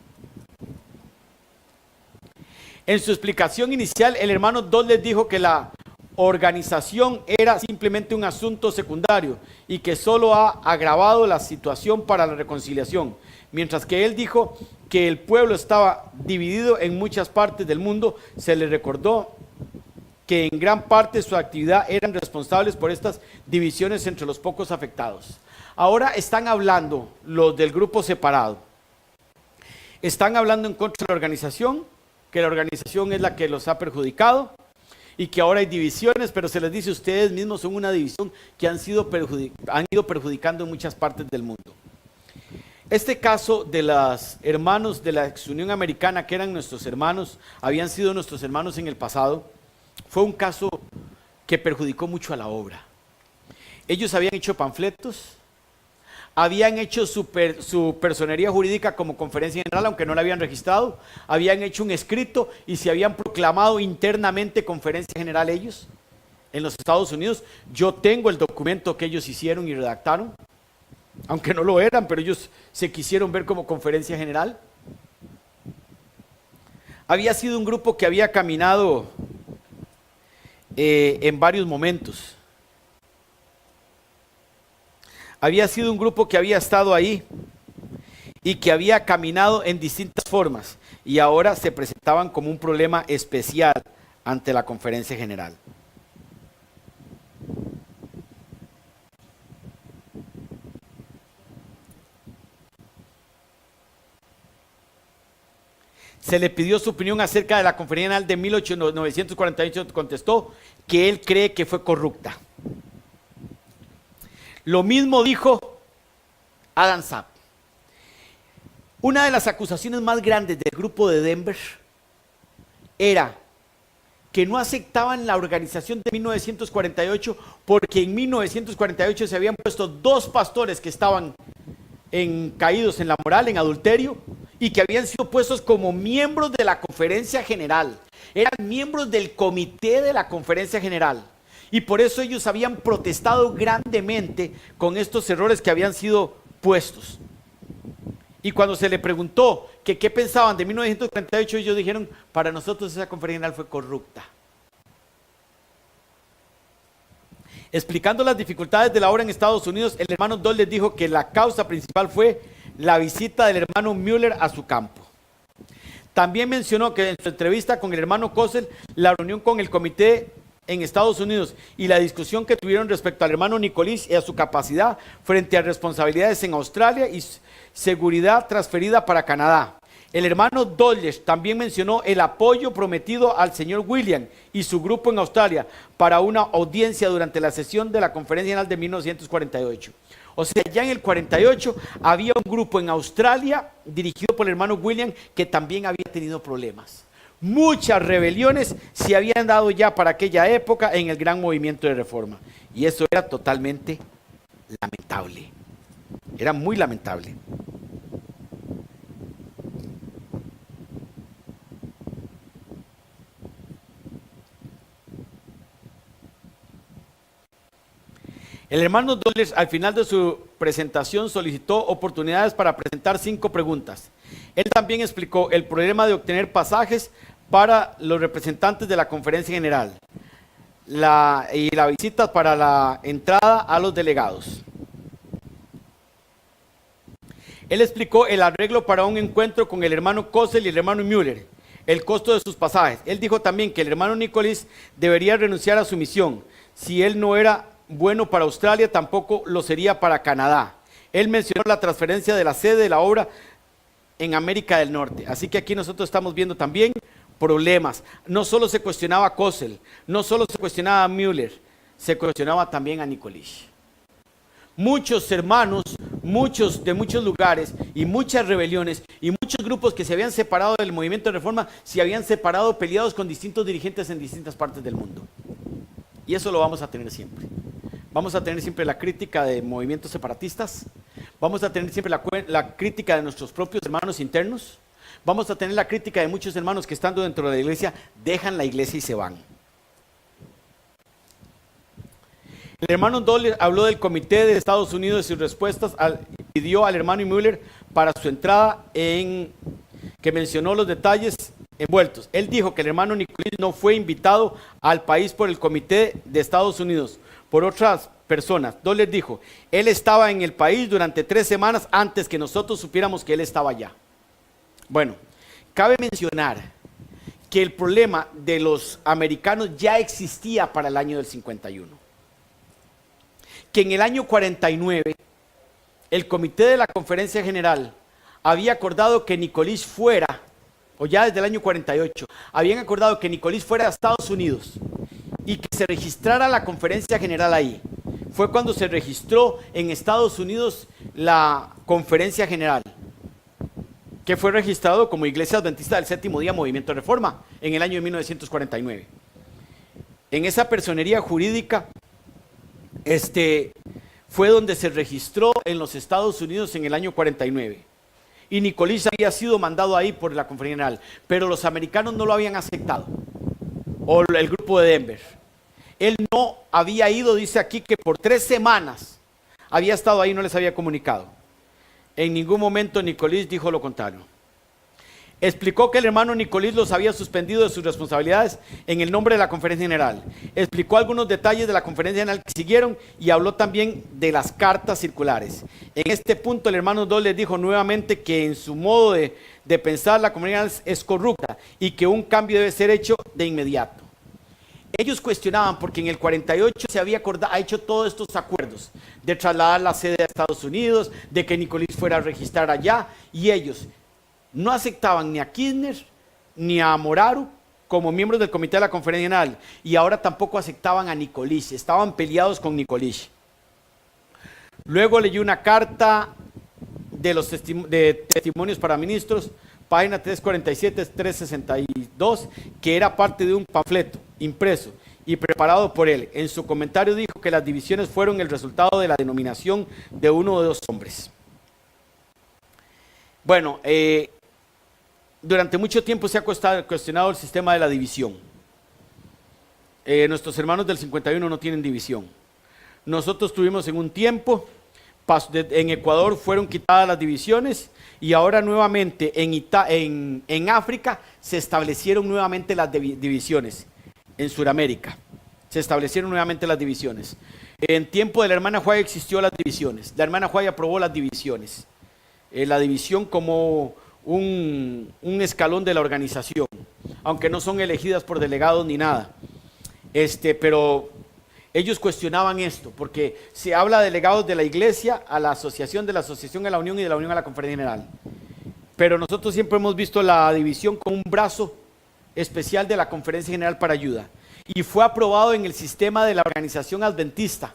En su explicación inicial, el hermano Dosler dijo que la organización era simplemente un asunto secundario y que solo ha agravado la situación para la reconciliación, mientras que él dijo que el pueblo estaba dividido en muchas partes del mundo. Se le recordó que en gran parte de su actividad eran responsables por estas divisiones entre los pocos afectados. Ahora están hablando los del grupo separado, están hablando en contra de la organización, que la organización es la que los ha perjudicado y que ahora hay divisiones, pero se les dice, ustedes mismos son una división que han ido perjudicando en muchas partes del mundo. Este caso de los hermanos de la ex Unión Americana, que eran nuestros hermanos, habían sido nuestros hermanos en el pasado, fue un caso que perjudicó mucho a la obra. Ellos habían hecho panfletos, habían hecho su personería jurídica como conferencia general, aunque no la habían registrado, habían hecho un escrito y se habían proclamado internamente conferencia general ellos en los Estados Unidos. Yo tengo el documento que ellos hicieron y redactaron, aunque no lo eran, pero ellos se quisieron ver como conferencia general. Había sido un grupo que había caminado en varios momentos. Había sido un grupo que había estado ahí y que había caminado en distintas formas y ahora se presentaban como un problema especial ante la conferencia general. Se le pidió su opinión acerca de la conferencia general de 1948, contestó que él cree que fue corrupta. Lo mismo dijo Adam Zapp. Una de las acusaciones más grandes del grupo de Denver era que no aceptaban la organización de 1948 porque en 1948 se habían puesto dos pastores que estaban caídos en la moral, en adulterio, y que habían sido puestos como miembros de la conferencia general. Eran miembros del comité de la conferencia general. Y por eso ellos habían protestado grandemente con estos errores que habían sido puestos. Y cuando se le preguntó que qué pensaban de 1948, ellos dijeron, para nosotros esa conferencia general fue corrupta. Explicando las dificultades de la obra en Estados Unidos, el hermano Doll les dijo que la causa principal fue la visita del hermano Mueller a su campo. También mencionó que en su entrevista con el hermano Kossel, la reunión con el comité en Estados Unidos y la discusión que tuvieron respecto al hermano Nicolás y a su capacidad frente a responsabilidades en Australia y seguridad transferida para Canadá. El hermano Dodge también mencionó el apoyo prometido al señor William y su grupo en Australia para una audiencia durante la sesión de la Conferencia General de 1948. O sea, ya en el 48 había un grupo en Australia dirigido por el hermano William que también había tenido problemas. Muchas rebeliones se habían dado ya para aquella época en el gran movimiento de reforma. Y eso era totalmente lamentable. Era muy lamentable. El hermano Dollars al final de su presentación solicitó oportunidades para presentar 5 preguntas. Él también explicó el problema de obtener pasajes para los representantes de la conferencia general y la visita para la entrada a los delegados. Él explicó el arreglo para un encuentro con el hermano Kossel y el hermano Mueller, el costo de sus pasajes. Él dijo también que el hermano Nicolás debería renunciar a su misión. Si él no era bueno para Australia, tampoco lo sería para Canadá. Él mencionó la transferencia de la sede de la obra en América del Norte. Así que aquí nosotros estamos viendo también problemas. No solo se cuestionaba a Kossel, no solo se cuestionaba a Mueller, se cuestionaba también a Nicolás. Muchos hermanos, muchos de muchos lugares y muchas rebeliones y muchos grupos que se habían separado del movimiento de reforma, se habían separado, peleados con distintos dirigentes en distintas partes del mundo. Y eso lo vamos a tener siempre. Vamos a tener siempre la crítica de movimientos separatistas, vamos a tener siempre la crítica de nuestros propios hermanos internos, vamos a tener la crítica de muchos hermanos que estando dentro de la iglesia, dejan la iglesia y se van. El hermano Doyle habló del comité de Estados Unidos y sus respuestas, pidió al hermano Mueller para su entrada que mencionó los detalles envueltos. Él dijo que el hermano Nicolás no fue invitado al país por el Comité de Estados Unidos, por otras personas. Doller dijo, él estaba en el país durante 3 semanas antes que nosotros supiéramos que él estaba allá. Bueno, cabe mencionar que el problema de los americanos ya existía para el año del 51. Que en el año 49, el comité de la Conferencia General había acordado que Nicolás fuera, o ya desde el año 48, habían acordado que Nicolás fuera a Estados Unidos y que se registrara la Conferencia General ahí. Fue cuando se registró en Estados Unidos la Conferencia General, que fue registrado como Iglesia Adventista del Séptimo Día Movimiento de Reforma en el año de 1949. En esa personería jurídica fue donde se registró en los Estados Unidos en el año 49. Y Nicolás había sido mandado ahí por la Conferencia General, pero los americanos no lo habían aceptado, o el grupo de Denver. Él no había ido, dice aquí, que por 3 semanas había estado ahí y no les había comunicado. En ningún momento Nicolás dijo lo contrario. Explicó que el hermano Nicolás los había suspendido de sus responsabilidades en el nombre de la Conferencia General. Explicó algunos detalles de la Conferencia General que siguieron y habló también de las cartas circulares. En este punto el hermano Doyle dijo nuevamente que en su modo de pensar la Conferencia General es corrupta y que un cambio debe ser hecho de inmediato. Ellos cuestionaban porque en el 48 se había hecho todos estos acuerdos de trasladar la sede a Estados Unidos, de que Nicolás fuera a registrar allá, y ellos no aceptaban ni a Kirchner ni a Moraru como miembros del comité de la Conferencia General, y ahora tampoco aceptaban a Nicolás, estaban peleados con Nicolás. Luego leyó una carta de los testimonios para ministros, página 347-362, que era parte de un panfleto impreso y preparado por él. En su comentario dijo que las divisiones fueron el resultado de la denominación de uno de 2 hombres. Bueno, durante mucho tiempo se ha cuestionado el sistema de la división. Nuestros hermanos del 51 no tienen división. Nosotros tuvimos en un tiempo, en Ecuador fueron quitadas las divisiones, y ahora nuevamente en África se establecieron nuevamente las divisiones. En Sudamérica se establecieron nuevamente las divisiones. En tiempo de la hermana Juárez existió las divisiones. La hermana Juárez aprobó las divisiones. La división como un escalón de la organización, aunque no son elegidas por delegados ni nada. Pero ellos cuestionaban esto, porque se habla de delegados de la iglesia a la asociación, de la asociación a la unión y de la unión a la Conferencia General. Pero nosotros siempre hemos visto la división como un brazo especial de la Conferencia General para ayuda, y fue aprobado en el sistema de la organización adventista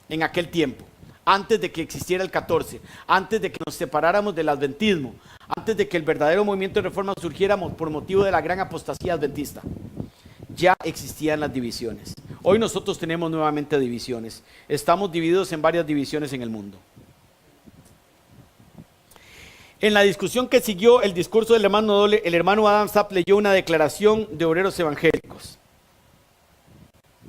en aquel tiempo, antes de que existiera el 14, antes de que nos separáramos del adventismo, antes de que el verdadero movimiento de reforma surgiera por motivo de la gran apostasía adventista. Ya existían las divisiones. Hoy nosotros tenemos nuevamente divisiones. Estamos divididos en varias divisiones en el mundo. En la discusión que siguió el discurso del hermano Doyle, el hermano Adam Zapp leyó una declaración de obreros evangélicos.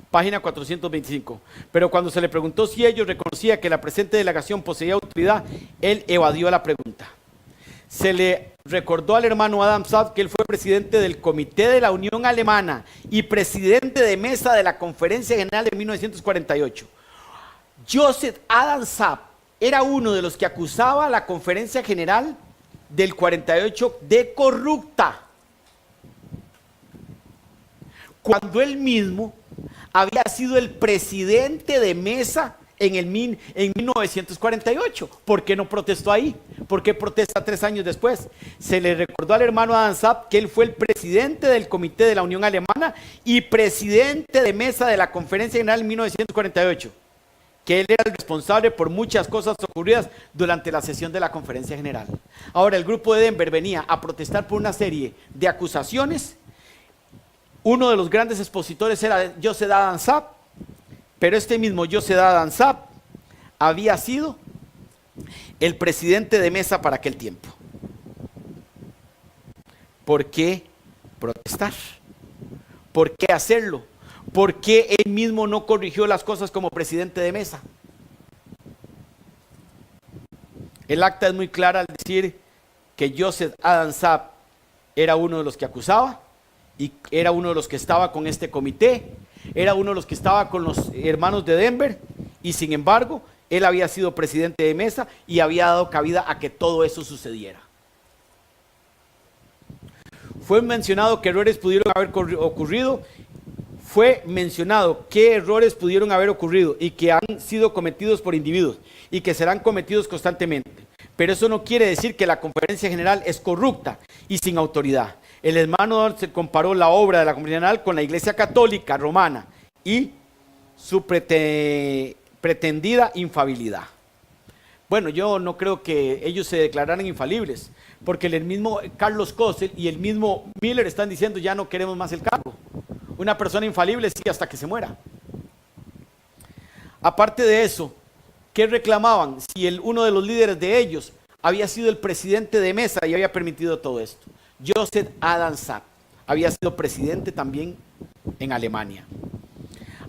Página 425. Pero cuando se le preguntó si ellos reconocían que la presente delegación poseía autoridad, él evadió la pregunta. Se le recordó al hermano Adam Zapp que él fue presidente del Comité de la Unión Alemana y presidente de mesa de la Conferencia General de 1948. Joseph Adam Zapp era uno de los que acusaba a la Conferencia General del 48 de corrupta, cuando él mismo había sido el presidente de mesa en 1948. ¿Por qué no protestó ahí? ¿Por qué protesta 3 años después? Se le recordó al hermano Adam Zapp que él fue el presidente del Comité de la Unión Alemana y presidente de mesa de la Conferencia General en 1948, que él era el responsable por muchas cosas ocurridas durante la sesión de la Conferencia General. Ahora el grupo de Denver venía a protestar por una serie de acusaciones. Uno de los grandes expositores era Joseph Adam Zapp, pero este mismo Joseph Adam Zapp había sido el presidente de mesa para aquel tiempo. ¿Por qué protestar? ¿Por qué hacerlo? ¿Por qué él mismo no corrigió las cosas como presidente de mesa? El acta es muy clara al decir que Joseph Adam Zapp era uno de los que acusaba y era uno de los que estaba con este comité, era uno de los que estaba con los hermanos de Denver y sin embargo él había sido presidente de mesa y había dado cabida a que todo eso sucediera. Fue mencionado que errores pudieron haber ocurrido, fue mencionado qué errores pudieron haber ocurrido y que han sido cometidos por individuos y que serán cometidos constantemente. Pero eso no quiere decir que la conferencia general es corrupta y sin autoridad. El hermano se comparó la obra de la conferencia general con la iglesia católica romana y su pretendida infalibilidad. Bueno, yo no creo que ellos se declararan infalibles, porque el mismo Carlos Kossel y el mismo Miller están diciendo ya no queremos más el cargo. Una persona infalible sí hasta que se muera. Aparte de eso, ¿qué reclamaban? Si uno de los líderes de ellos había sido el presidente de mesa y había permitido todo esto. Joseph Adam Sapp había sido presidente también en Alemania.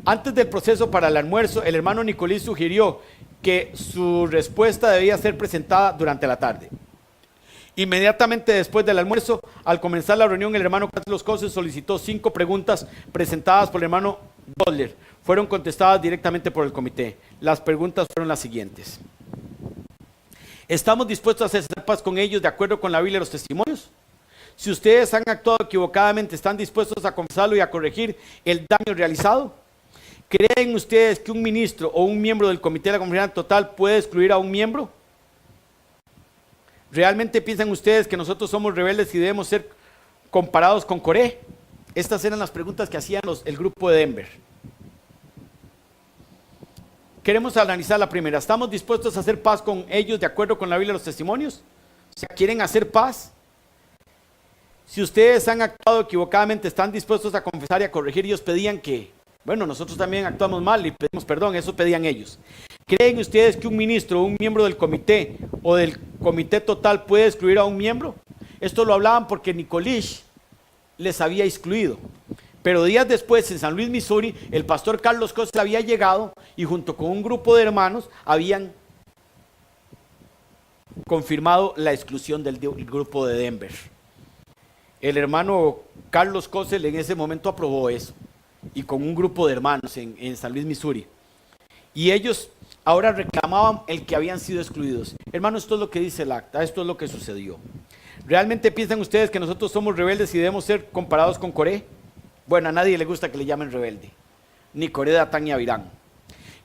Antes del proceso para el almuerzo, el hermano Nicolás sugirió que su respuesta debía ser presentada durante la tarde. Inmediatamente después del almuerzo, al comenzar la reunión, el hermano Carlos Kossel solicitó 5 preguntas presentadas por el hermano Dodler. Fueron contestadas directamente por el comité. Las preguntas fueron las siguientes. ¿Estamos dispuestos a hacer paz con ellos de acuerdo con la Biblia y los testimonios? Si ustedes han actuado equivocadamente, ¿están dispuestos a confesarlo y a corregir el daño realizado? ¿Creen ustedes que un ministro o un miembro del comité de la conferencia total puede excluir a un miembro? ¿Realmente piensan ustedes que nosotros somos rebeldes y debemos ser comparados con Coré? Estas eran las preguntas que hacían el grupo de Denver. Queremos analizar la primera. ¿Estamos dispuestos a hacer paz con ellos de acuerdo con la Biblia y los testimonios? O sea, ¿quieren hacer paz? Si ustedes han actuado equivocadamente, ¿están dispuestos a confesar y a corregir? Ellos pedían que, bueno, nosotros también actuamos mal y pedimos perdón, eso pedían ellos. ¿Creen ustedes que un ministro o un miembro del comité o del comité total puede excluir a un miembro? Esto lo hablaban porque Nicolás les había excluido. Pero días después, en San Luis, Missouri, el pastor Carlos Kossel había llegado y junto con un grupo de hermanos habían confirmado la exclusión del grupo de Denver. El hermano Carlos Kossel en ese momento aprobó eso y con un grupo de hermanos en San Luis, Missouri. Y ellos ahora reclamaban el que habían sido excluidos. Hermanos, esto es lo que dice el acta, esto es lo que sucedió. ¿Realmente piensan ustedes que nosotros somos rebeldes y debemos ser comparados con Coré? Bueno, a nadie le gusta que le llamen rebelde, ni Coré, Datán ni Abirán.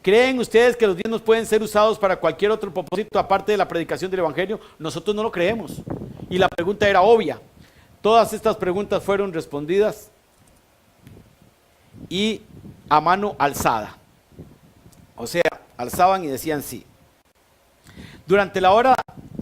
¿Creen ustedes que los diezmos pueden ser usados para cualquier otro propósito aparte de la predicación del evangelio? Nosotros no lo creemos. Y la pregunta era obvia. Todas estas preguntas fueron respondidas y a mano alzada. O sea, alzaban y decían sí. Durante la hora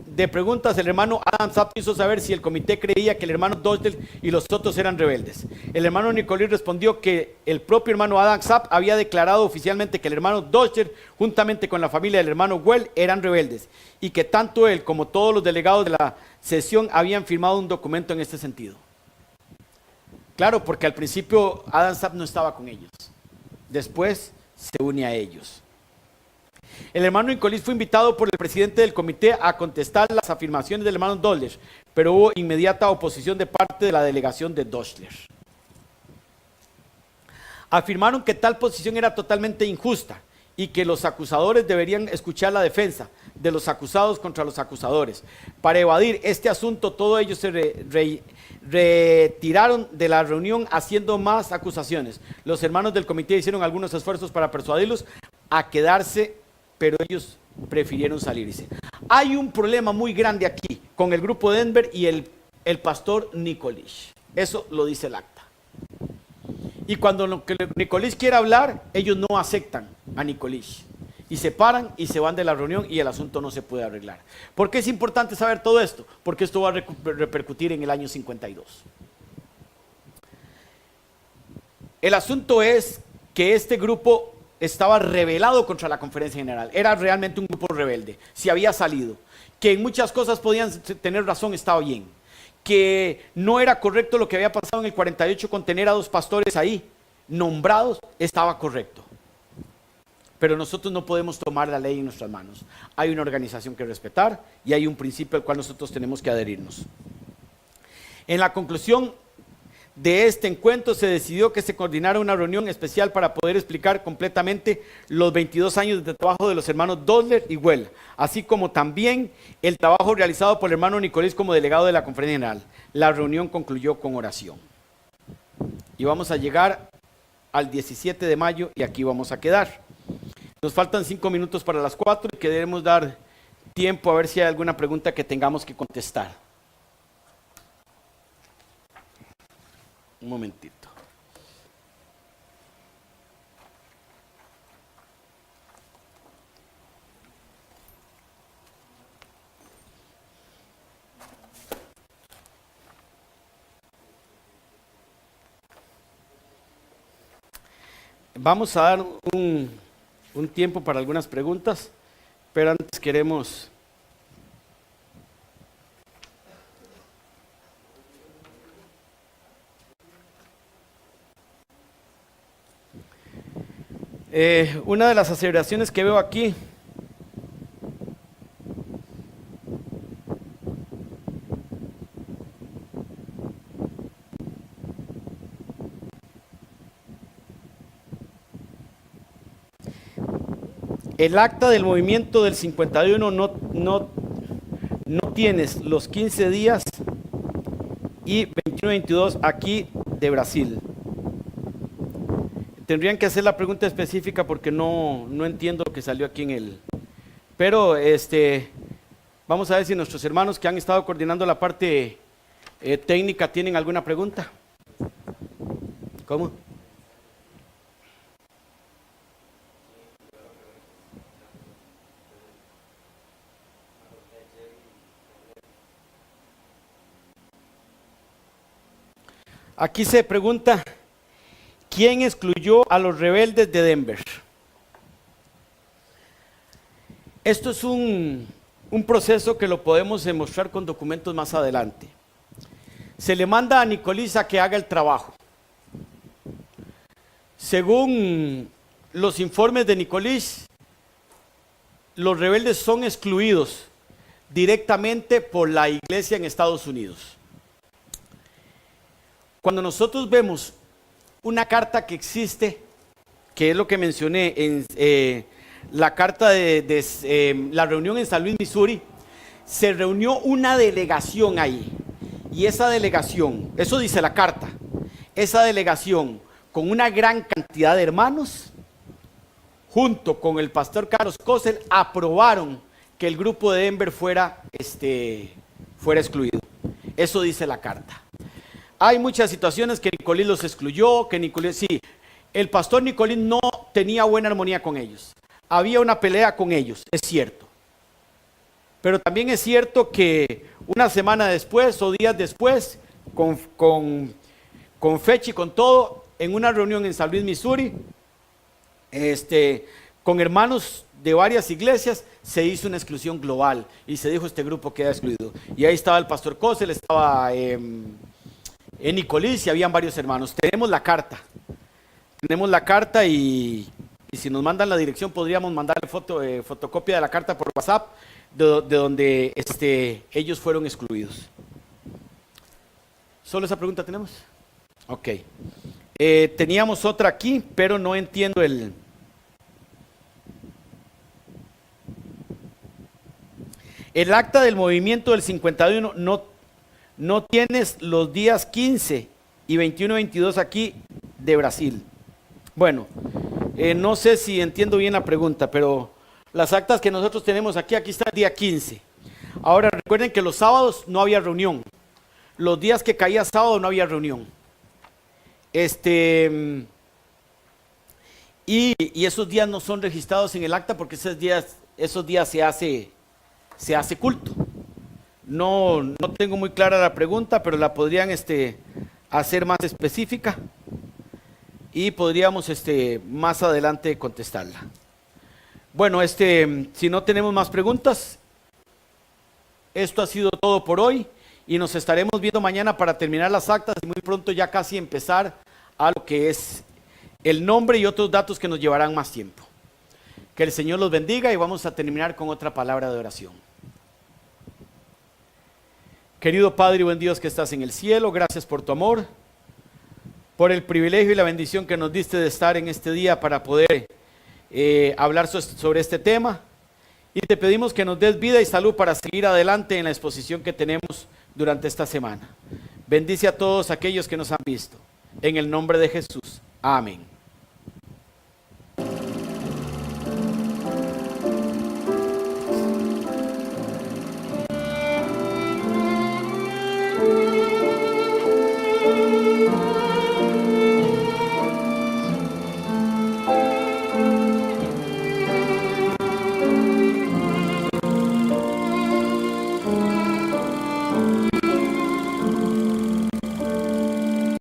de preguntas, el hermano Adam Sapp hizo saber si el comité creía que el hermano Dodler y los otros eran rebeldes. El hermano Nicolás respondió que el propio hermano Adam Sapp había declarado oficialmente que el hermano Dodler, juntamente con la familia del hermano Well, eran rebeldes y que tanto él como todos los delegados de la sesión habían firmado un documento en este sentido. Claro, porque al principio Adam Sapp no estaba con ellos. Después se une a ellos. El hermano Nicolás fue invitado por el presidente del comité a contestar las afirmaciones del hermano Dodler, pero hubo inmediata oposición de parte de la delegación de Dodler. Afirmaron que tal posición era totalmente injusta y que los acusadores deberían escuchar la defensa de los acusados contra los acusadores. Para evadir este asunto, todos ellos se retiraron de la reunión haciendo más acusaciones. Los hermanos del comité hicieron algunos esfuerzos para persuadirlos a quedarse, pero ellos prefirieron salirse. Hay un problema muy grande aquí con el grupo de Denver y el pastor Nicolás. Eso lo dice el acta. Y cuando Nicolás quiere hablar, ellos no aceptan a Nicolás. Y se paran y se van de la reunión y el asunto no se puede arreglar. ¿Por qué es importante saber todo esto? Porque esto va a repercutir en el año 52. El asunto es que este grupo estaba rebelado contra la conferencia general. Era realmente un grupo rebelde. Se había salido. Que en muchas cosas podían tener razón, estaba bien. Que no era correcto lo que había pasado en el 48 con tener a 2 pastores ahí nombrados, estaba correcto. Pero nosotros no podemos tomar la ley en nuestras manos. Hay una organización que respetar y hay un principio al cual nosotros tenemos que adherirnos. En la conclusión de este encuentro se decidió que se coordinara una reunión especial para poder explicar completamente los 22 años de trabajo de los hermanos Dodler y Well, así como también el trabajo realizado por el hermano Nicolás como delegado de la Conferencia General. La reunión concluyó con oración. Y vamos a llegar al 17 de mayo y aquí vamos a quedar. Nos faltan 5 minutos para las 4 y queremos dar tiempo a ver si hay alguna pregunta que tengamos que contestar. Un momentito. Vamos a dar un tiempo para algunas preguntas, pero antes queremos... una de las aseveraciones que veo aquí el acta del movimiento del 51 no tienes los 15 días y 21-22 aquí de Brasil. Tendrían que hacer la pregunta específica porque no entiendo lo que salió aquí en el... Pero vamos a ver si nuestros hermanos que han estado coordinando la parte técnica tienen alguna pregunta. ¿Cómo? Aquí se pregunta, ¿quién excluyó a los rebeldes de Denver? Esto es un proceso que lo podemos demostrar con documentos más adelante. Se le manda a Nicolás a que haga el trabajo. Según los informes de Nicolás, los rebeldes son excluidos directamente por la iglesia en Estados Unidos. Cuando nosotros vemos una carta que existe, que es lo que mencioné en la carta de la reunión en San Luis, Missouri, se reunió una delegación ahí. Y esa delegación, eso dice la carta, esa delegación con una gran cantidad de hermanos, junto con el pastor Carlos Kossel, aprobaron que el grupo de Denver fuera excluido. Eso dice la carta. Hay muchas situaciones que Nicolás los excluyó, el pastor Nicolás no tenía buena armonía con ellos. Había una pelea con ellos, es cierto. Pero también es cierto que una semana después o días después, con fecha y con todo, en una reunión en San Luis, Missouri, con hermanos de varias iglesias, se hizo una exclusión global y se dijo este grupo queda excluido. Y ahí estaba el pastor Kossel, estaba en Nicolás y habían varios hermanos. Tenemos la carta y si nos mandan la dirección podríamos mandar fotocopia de la carta por WhatsApp de donde ellos fueron excluidos. ¿Solo esa pregunta tenemos? Ok. Teníamos otra aquí, pero no entiendo el acta del movimiento del 51 no tienes los días 15 y 21-22 aquí de Brasil. Bueno, no sé si entiendo bien la pregunta, pero las actas que nosotros tenemos aquí está el día 15. Ahora recuerden que los sábados no había reunión. Los días que caía sábado no había reunión. Y esos días no son registrados en el acta porque esos días se hace culto. No tengo muy clara la pregunta, pero la podrían hacer más específica y podríamos más adelante contestarla. Bueno, si no tenemos más preguntas, esto ha sido todo por hoy y nos estaremos viendo mañana para terminar las actas y muy pronto ya casi empezar a lo que es el nombre y otros datos que nos llevarán más tiempo. Que el Señor los bendiga y vamos a terminar con otra palabra de oración. Querido Padre y buen Dios que estás en el cielo, gracias por tu amor, por el privilegio y la bendición que nos diste de estar en este día para poder hablar sobre este tema. Y te pedimos que nos des vida y salud para seguir adelante en la exposición que tenemos durante esta semana. Bendice a todos aquellos que nos han visto. En el nombre de Jesús. Amén.